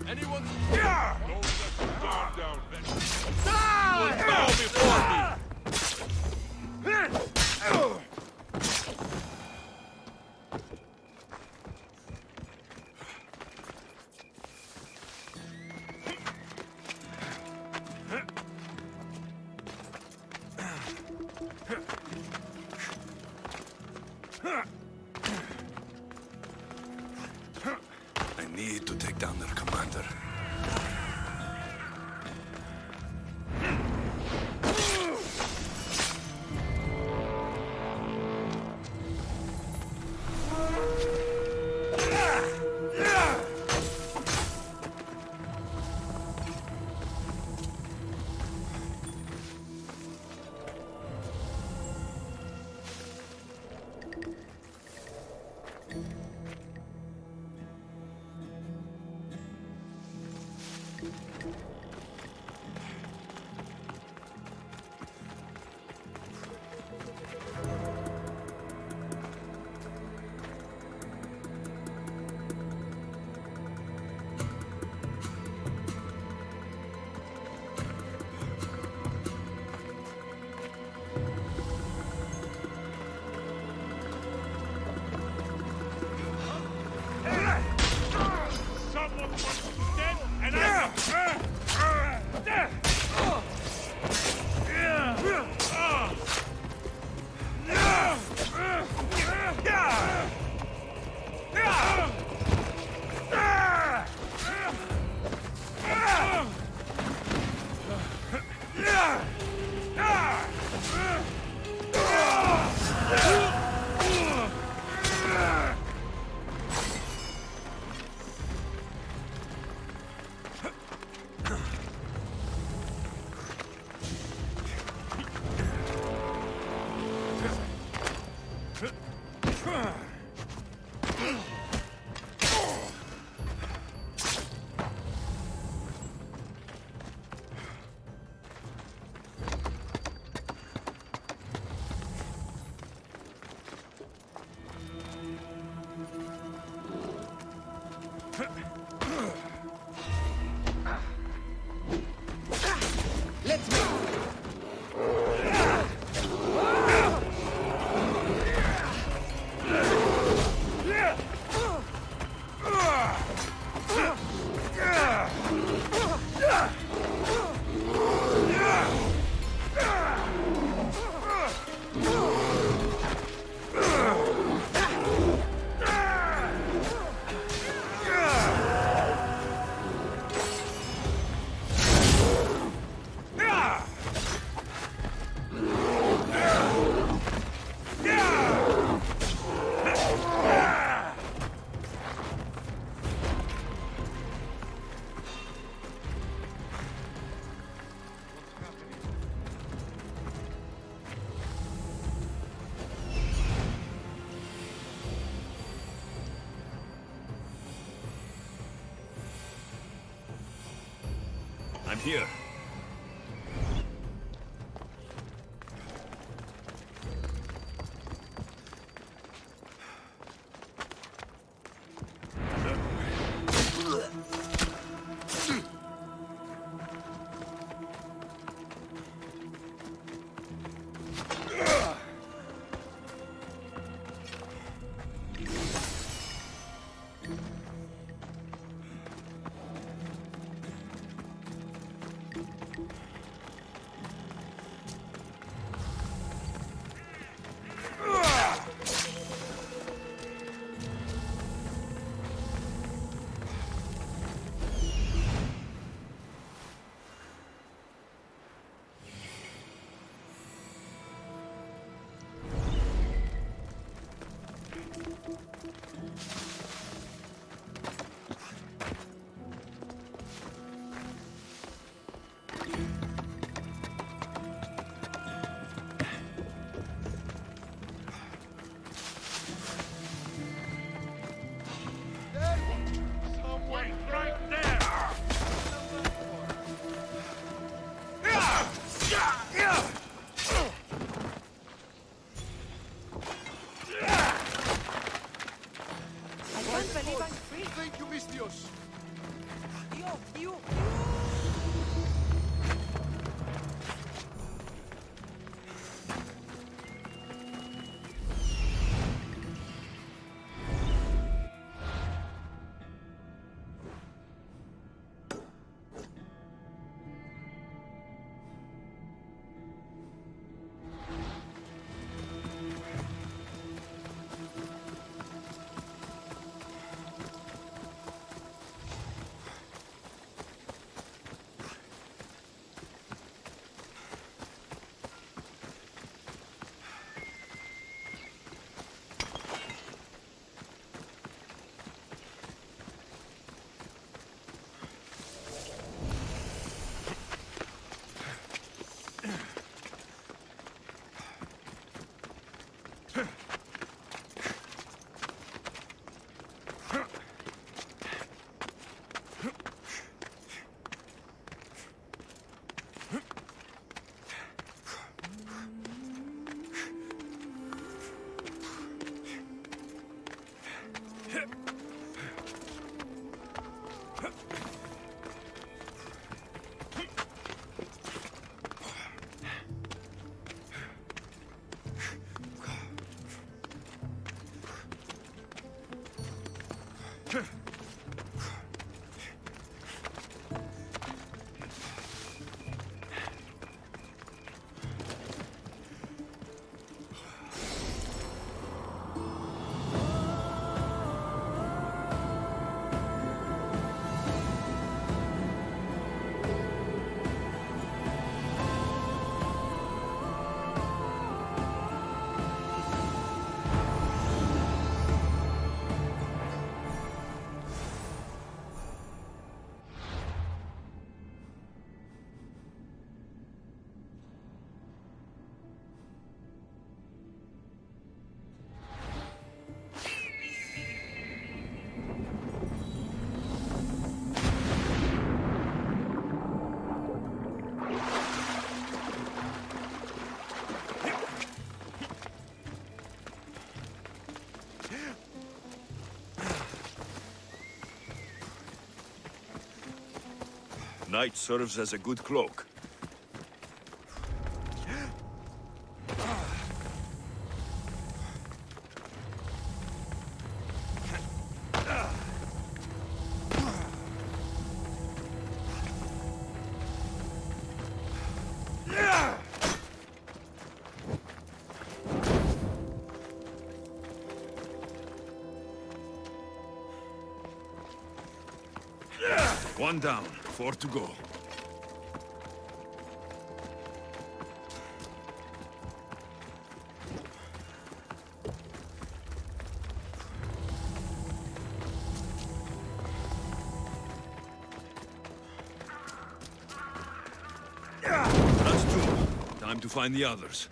Anyone? Yeah! Don't let the guard down, veteran. Die! Bow before me! I need to take down their commander. I'm here. Thank you, Mistios. Night serves as a good cloak. One down, 4 to go. That's 2. Time to find the others.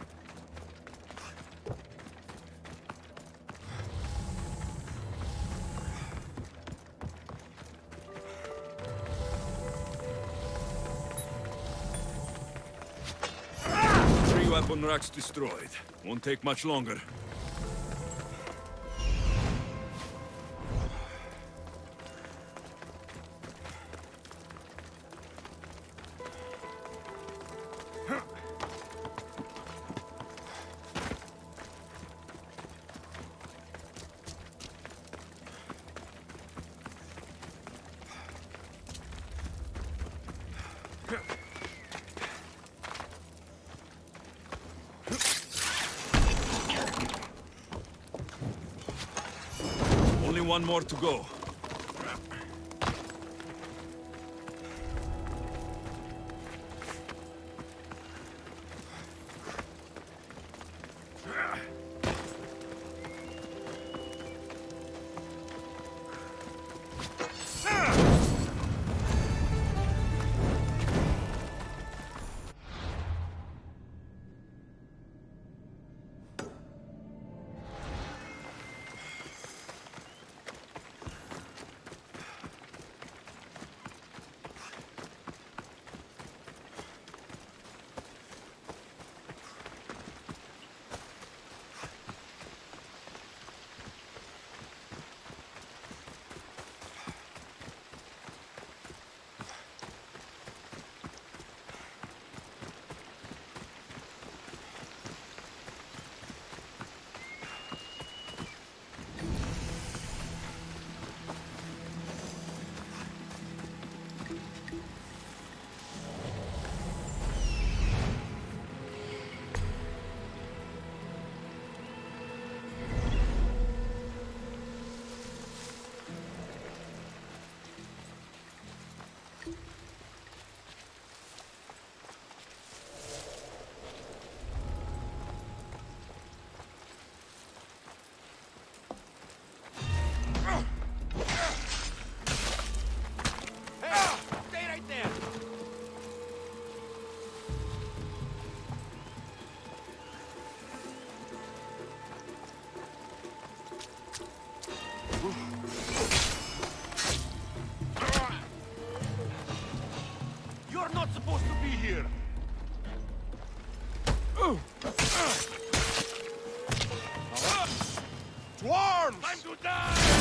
weapon racks destroyed. Won't take much longer. Only one more to go. You're not supposed to be here! Swarms! Time to die!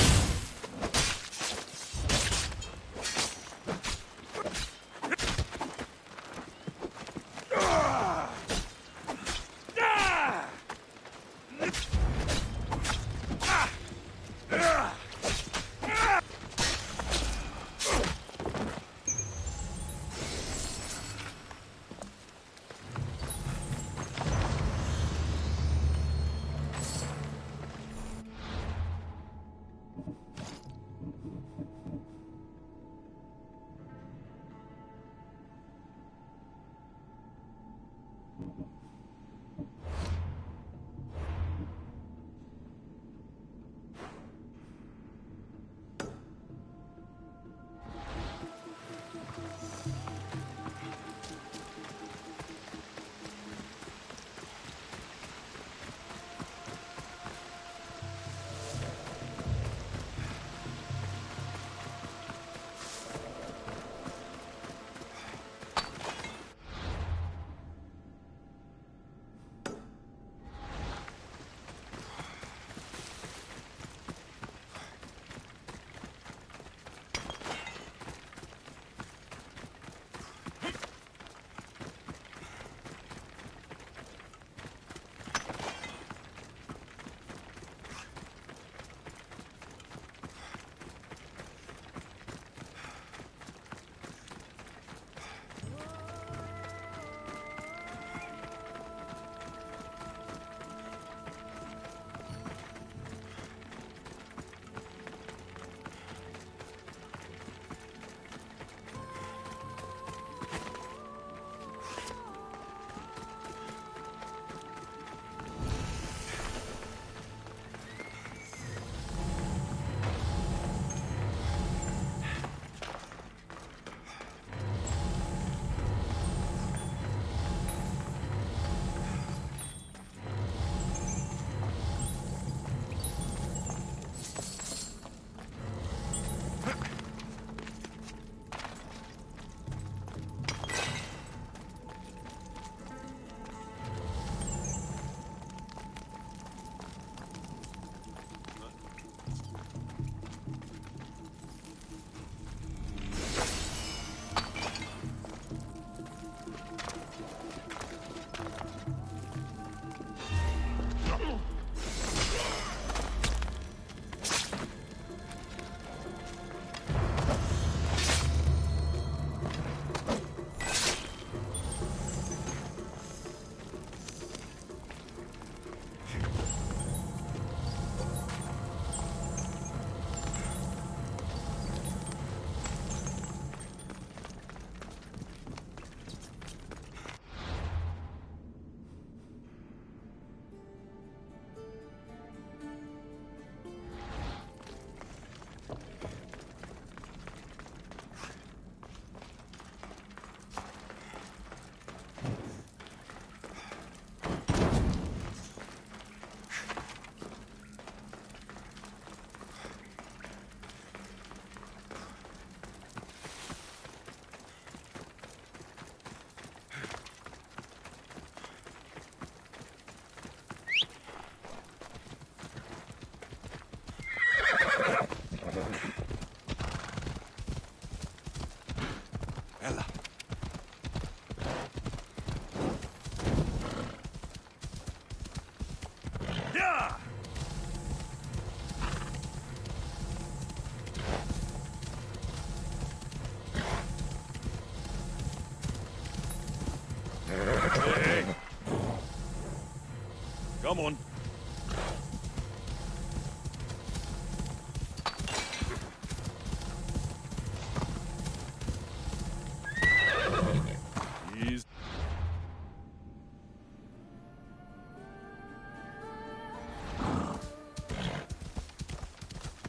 Come on.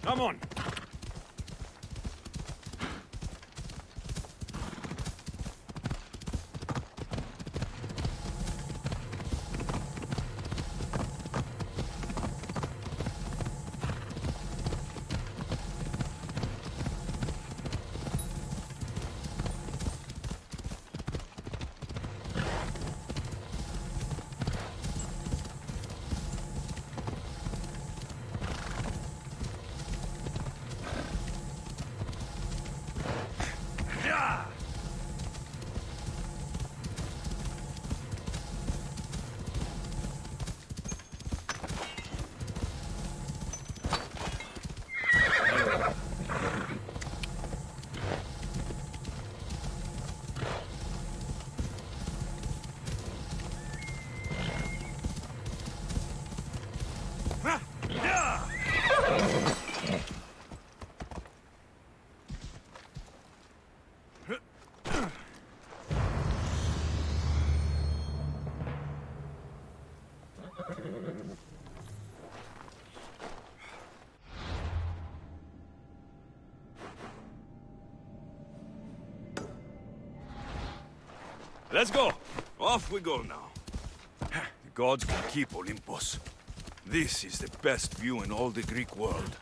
Come on! Let's go! Off we go now. The gods will keep Olympus. This is the best view in all the Greek world.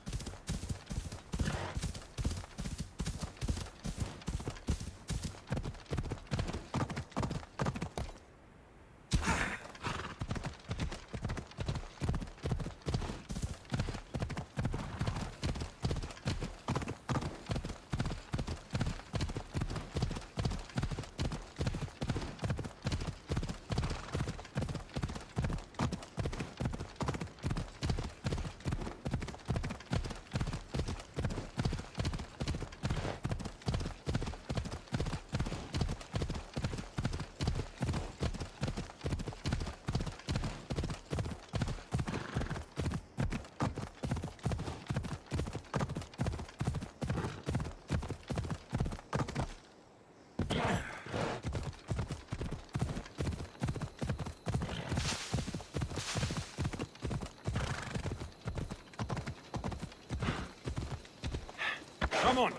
Come on!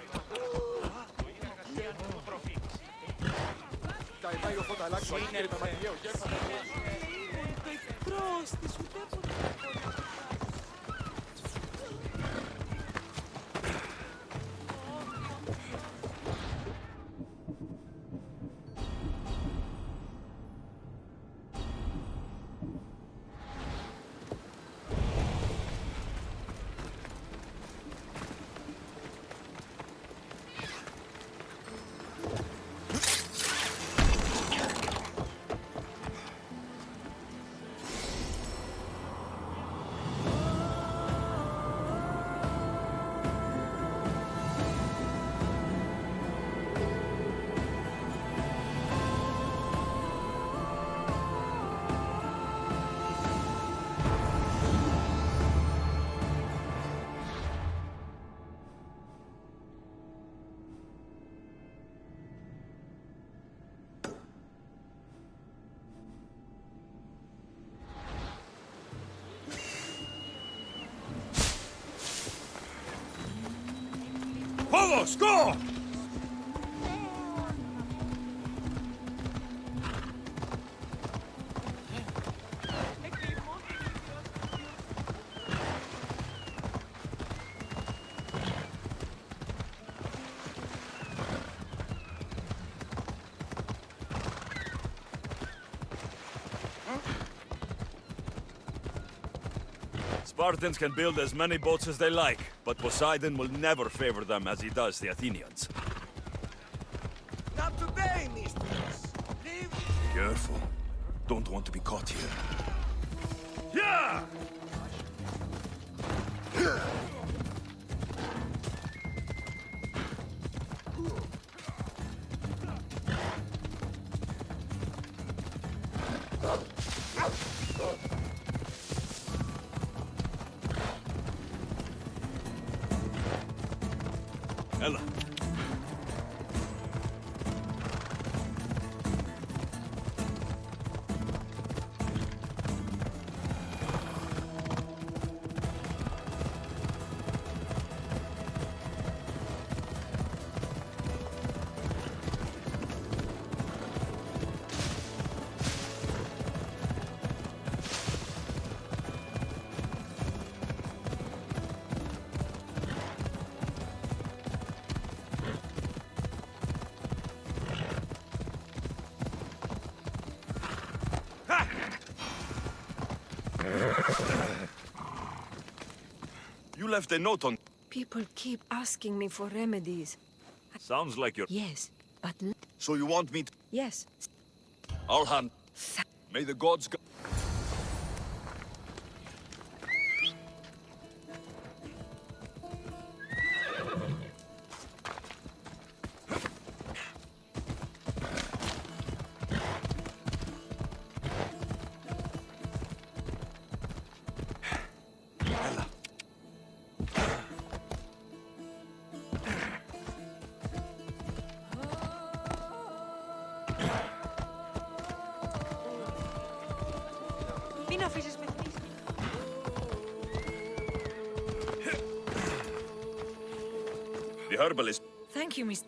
Vamos, go! Spartans can build as many boats as they like, but Poseidon will never favor them as he does the Athenians. Not today, mistress. Leave. Careful. Don't want to be caught here. Yeah! Ella. You left a note on... People keep asking me for remedies. Sounds like you're... Yes, but... So you want me to... Yes. I'll hand... May the gods... Μην αφήσεις με θύσεις. The herbalist... Thank you, Miss...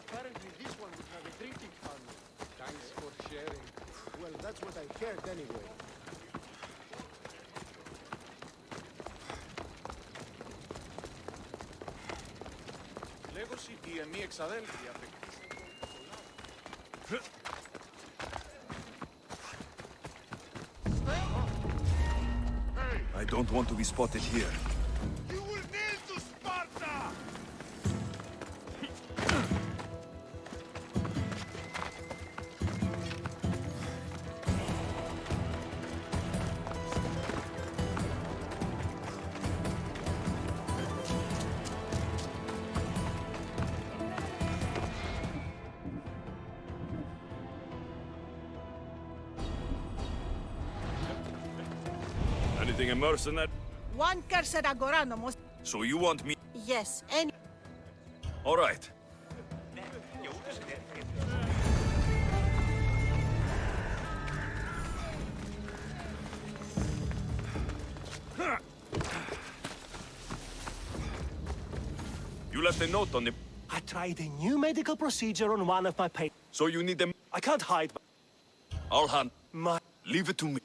Apparently this one would have a drinking fund. Thanks for sharing. Well, that's what I heard anyway. Λέγωση η εμεί εξαδέλφια. I don't want to be spotted here. You will kneel to Sparta! Anything immersed in that? One cursed agoranomos. So you want me... Yes, any... All right. You left a note on the... I tried a new medical procedure on one of my patients. So you need them... I can't hide. I'll hand... Leave it to me.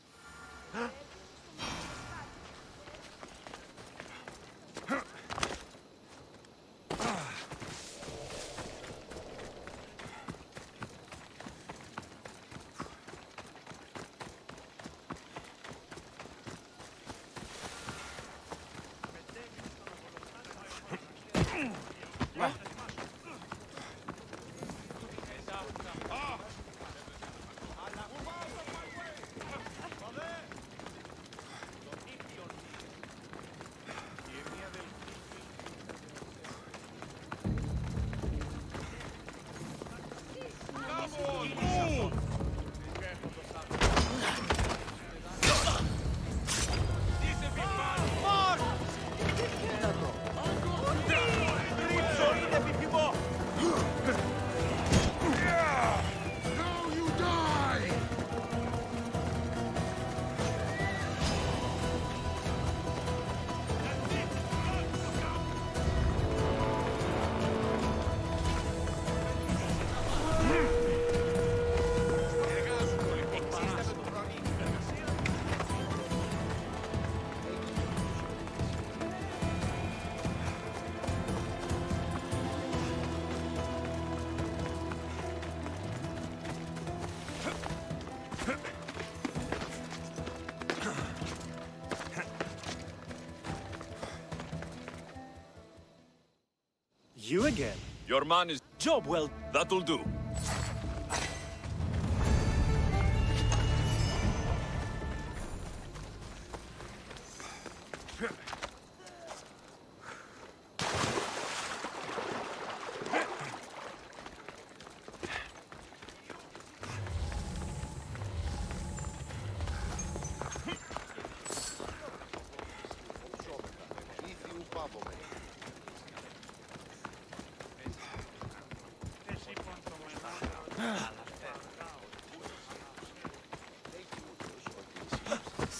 You again. Your man is... Job well... That'll do.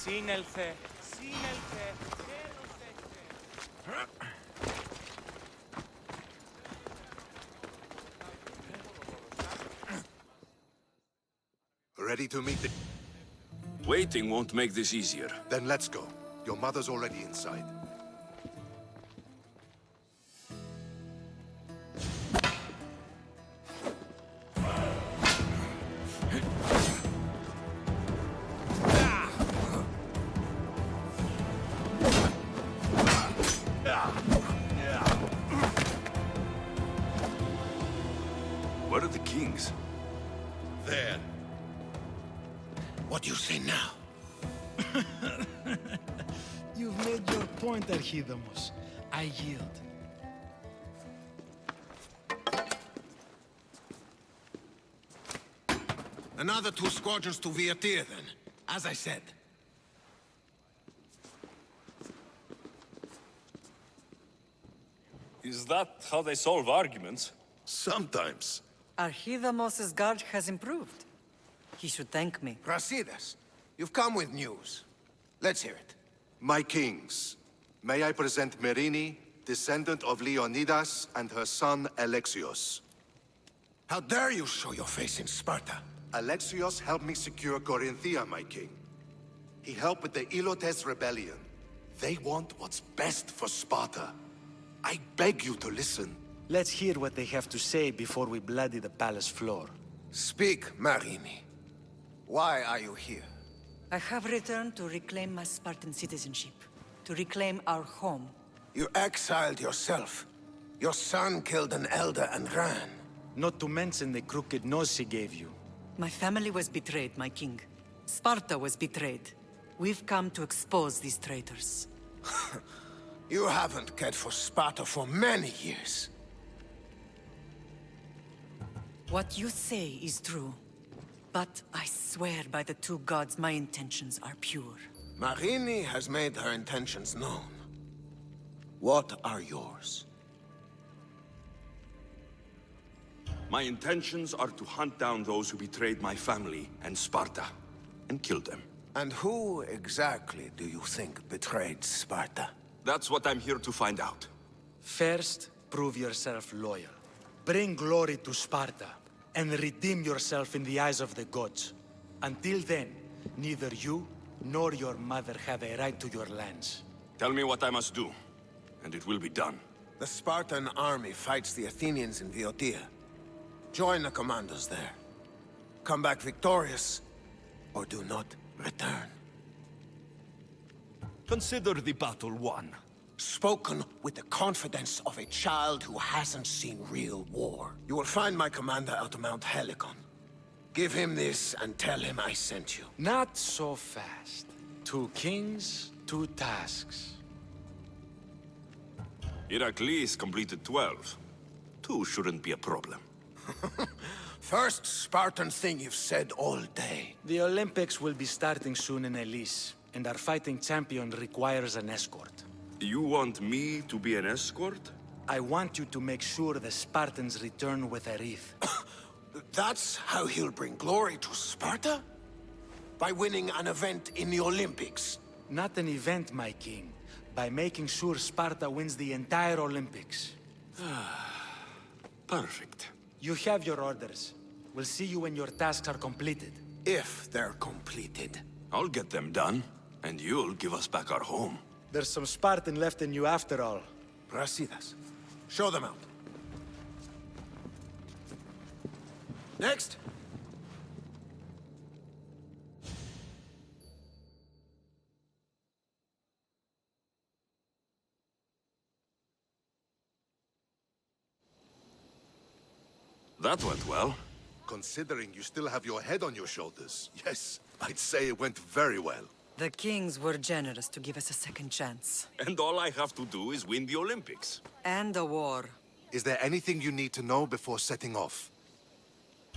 Σύνελθε. Ready to meet the... Waiting won't make this easier. Then let's go. Your mother's already inside. Where are the kings? There. What do you say now? You've made your point, Archidamos. I yield. Another 2 squadrons to Viatir, then. As I said. Is that how they solve arguments? Sometimes. Archidamos's guard has improved. He should thank me. Brasidas, you've come with news. Let's hear it. My kings, may I present Merini, descendant of Leonidas, and her son Alexios. How dare you show your face in Sparta? Alexios helped me secure Corinthia, my king. He helped with the Ilotes rebellion. They want what's best for Sparta. I beg you to listen. Let's hear what they have to say before we bloody the palace floor. Speak, Marini. Why are you here? I have returned to reclaim my Spartan citizenship, to reclaim our home. You exiled yourself. Your son killed an elder and ran. Not to mention the crooked nose he gave you. My family was betrayed, my king. Sparta was betrayed. We've come to expose these traitors. You haven't cared for Sparta for many years. What you say is true. But I swear by the 2 gods my intentions are pure. Marini has made her intentions known. What are yours? My intentions are to hunt down those who betrayed my family and Sparta, and kill them. And who exactly do you think betrayed Sparta? That's what I'm here to find out. First, prove yourself loyal. Bring glory to Sparta, and redeem yourself in the eyes of the gods. Until then, neither you nor your mother have a right to your lands. Tell me what I must do, and it will be done. The Spartan army fights the Athenians in Viotia. Join the commandos there. Come back victorious, or do not return. Consider the battle won. Spoken with the confidence of a child who hasn't seen real war. You will find my commander at Mount Helicon. Give him this and tell him I sent you. Not so fast. 2 kings, 2 tasks. Heracles completed 12. 2 shouldn't be a problem. First Spartan thing you've said all day. The Olympics will be starting soon in Elise, and our fighting champion requires an escort. You want me to be an escort? I want you to make sure the Spartans return with a wreath. That's how he'll bring glory to Sparta? By winning an event in the Olympics? Not an event, my king. By making sure Sparta wins the entire Olympics. Perfect. You have your orders. We'll see you when your tasks are completed. If they're completed. I'll get them done, and you'll give us back our home. There's some Spartan left in you after all. Brasidas, show them out. Next. that went well. Considering you still have your head on your shoulders, yes, I'd say it went very well. The kings were generous to give us a second chance. And all I have to do is win the Olympics. And a war. Is there anything you need to know before setting off?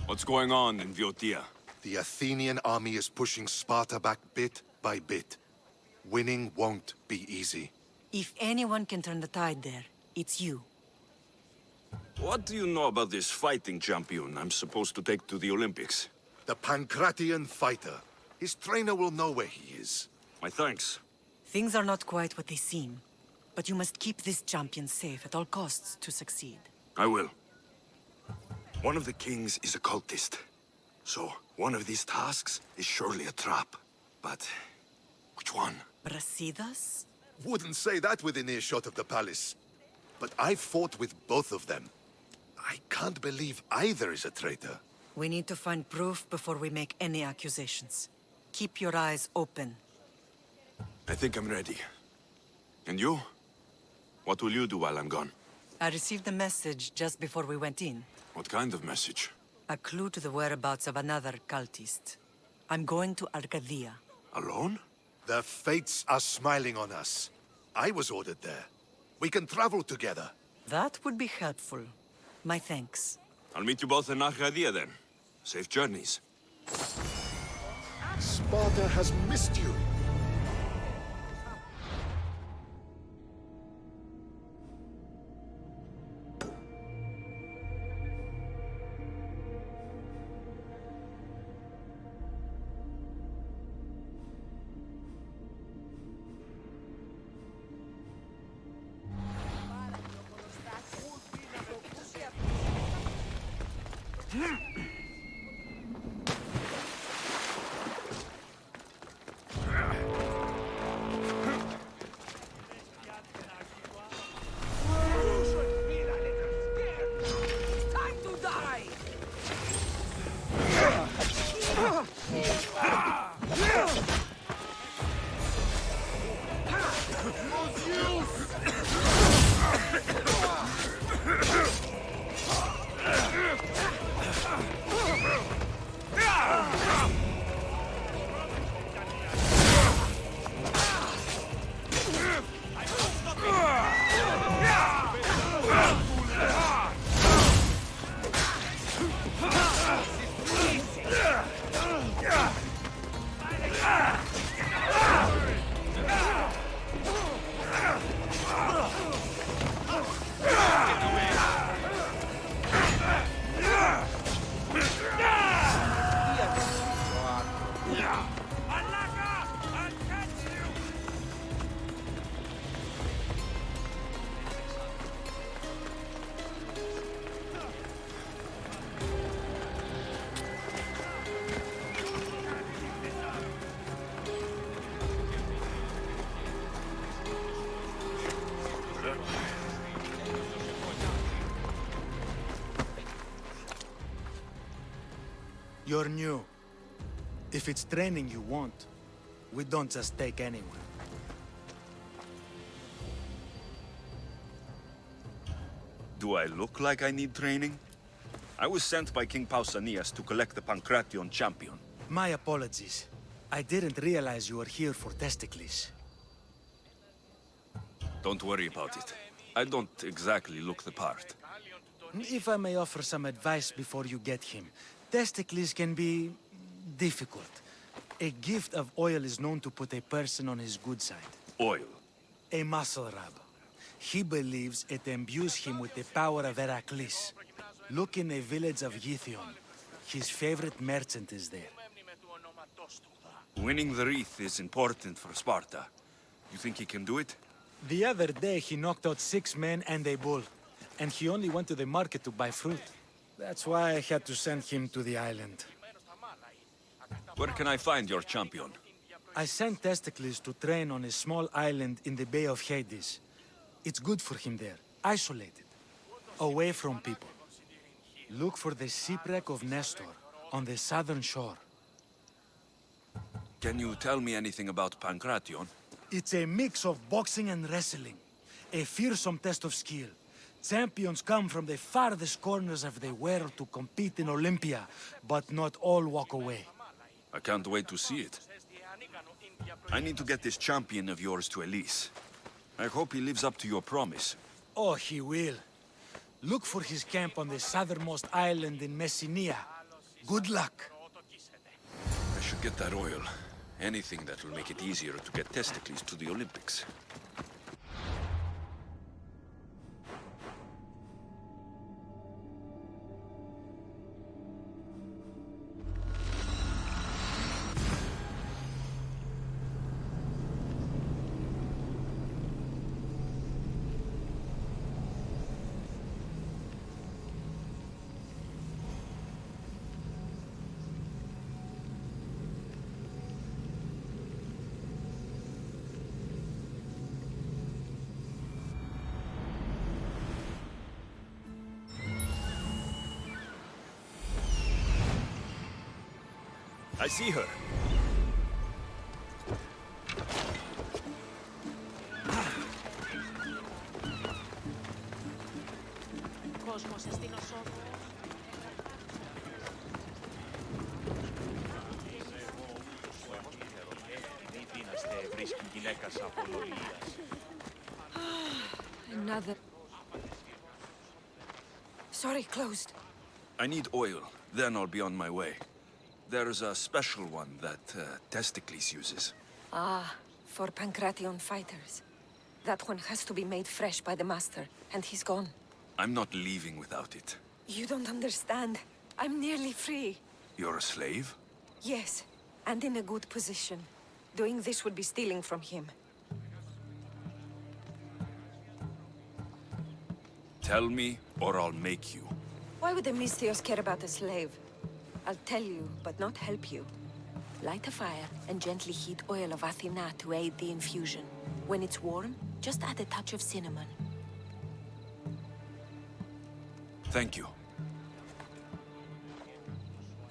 What's going on in Viotia? The Athenian army is pushing Sparta back bit by bit. Winning won't be easy. If anyone can turn the tide there, it's you. What do you know about this fighting champion I'm supposed to take to the Olympics? The Pancratian fighter. His trainer will know where he is. My thanks. Things are not quite what they seem, but you must keep this champion safe at all costs to succeed. I will. One of the kings is a cultist. So, one of these tasks is surely a trap. But, which one? Brasidas? Wouldn't say that within earshot of the palace. But I fought with both of them. I can't believe either is a traitor. We need to find proof before we make any accusations. Keep your eyes open. I think I'm ready. And you? What will you do while I'm gone? I received a message just before we went in. What kind of message? A clue to the whereabouts of another cultist. I'm going to Arcadia. Alone? The fates are smiling on us. I was ordered there. We can travel together. That would be helpful. My thanks. I'll meet you both in Arcadia then. Safe journeys. Sparta has missed you. You're new. If it's training you want, we don't just take anyone. Do I look like I need training? I was sent by King Pausanias to collect the Pancration champion. My apologies. I didn't realize you were here for Testicles. Don't worry about it. I don't exactly look the part. If I may offer some advice before you get him, Testicles can be difficult. A gift of oil is known to put a person on his good side. Oil? A muscle rub. He believes it imbues him with the power of Heracles. Look in a village of Yithion. His favorite merchant is there. Winning the wreath is important for Sparta. You think he can do it? The other day he knocked out 6 men and a bull. And he only went to the market to buy fruit. That's why I had to send him to the island. Where can I find your champion? I sent Testicles to train on a small island in the Bay of Hades. It's good for him there, isolated, away from people. Look for the shipwreck of Nestor on the southern shore. Can you tell me anything about Pancration? It's a mix of boxing and wrestling. A fearsome test of skill. Champions come from the farthest corners of the world to compete in Olympia, but not all walk away. I can't wait to see it. I need to get this champion of yours to Elise. I hope he lives up to your promise. Oh, he will. Look for his camp on the southernmost island in Messenia. Good luck. I should get that oil. Anything that will make it easier to get Testicles to the Olympics. I see her. Κόσμος στην Οσόβο. Another. Sorry, closed. I need oil, then I'll be on my way. There's a special one that Testicles uses. Ah, for Pancration fighters. That one has to be made fresh by the master, and he's gone. I'm not leaving without it. You don't understand. I'm nearly free. You're a slave? Yes, and in a good position. Doing this would be stealing from him. Tell me, or I'll make you. Why would the Misthios care about a slave? I'll tell you, but not help you. Light a fire and gently heat oil of Athena to aid the infusion. When it's warm, just add a touch of cinnamon. Thank you.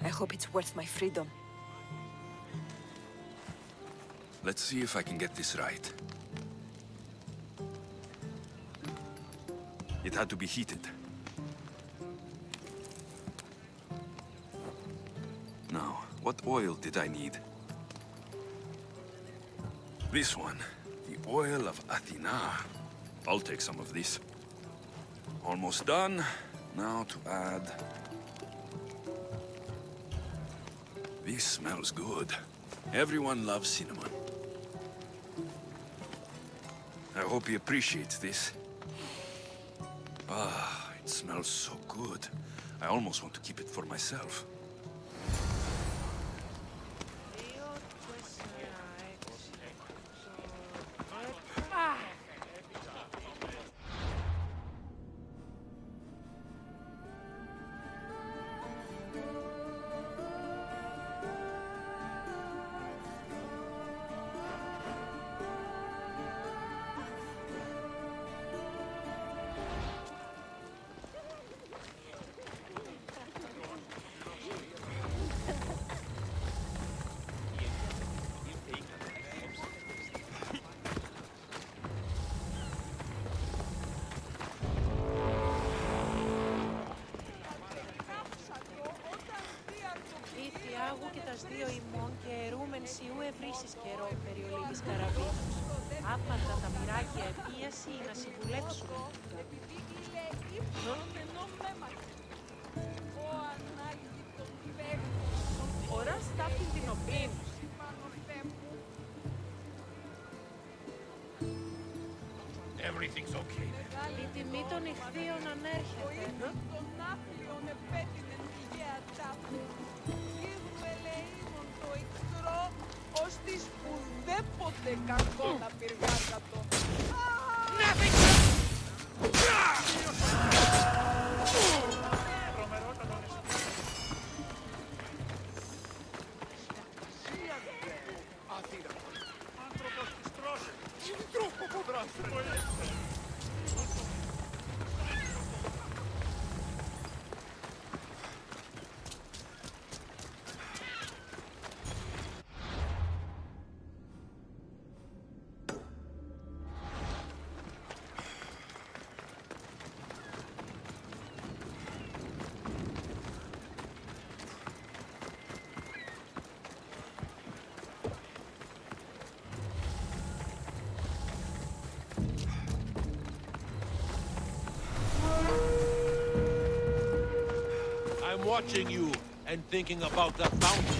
I hope it's worth my freedom. Let's see if I can get this right. It had to be heated. Now, what oil did I need? This one. The oil of Athena. I'll take some of this. Almost done. Now to add... This smells good. Everyone loves cinnamon. I hope he appreciates this. Ah, it smells so good. I almost want to keep it for myself. Δύο ημών και ερούμεν σιού ευρύσεις καιρό περιολίγης καραβίνους. Άπαντα τα μοιράκια επίαση να συμβουλεύσουν. Ώρα στάπτει την οποία. Everything's okay. Η τιμή των ηχθείων ανέρχεται. Ως τη σπουδέποτε κακόνα πυργάκατο. Άνθρωπος της τρώσε. Τι τρόπο που δράσου. I'm watching you and thinking about that bounty.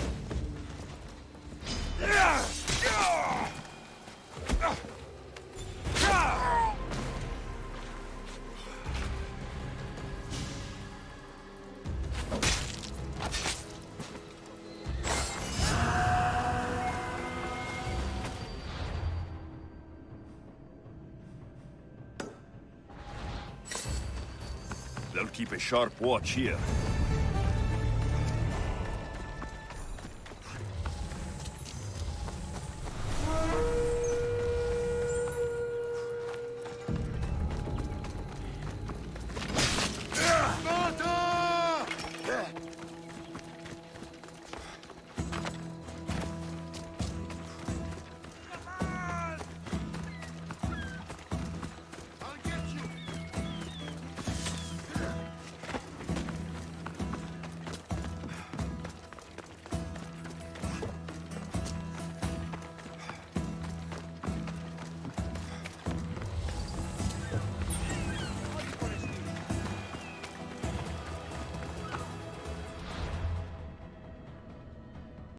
They'll keep a sharp watch here.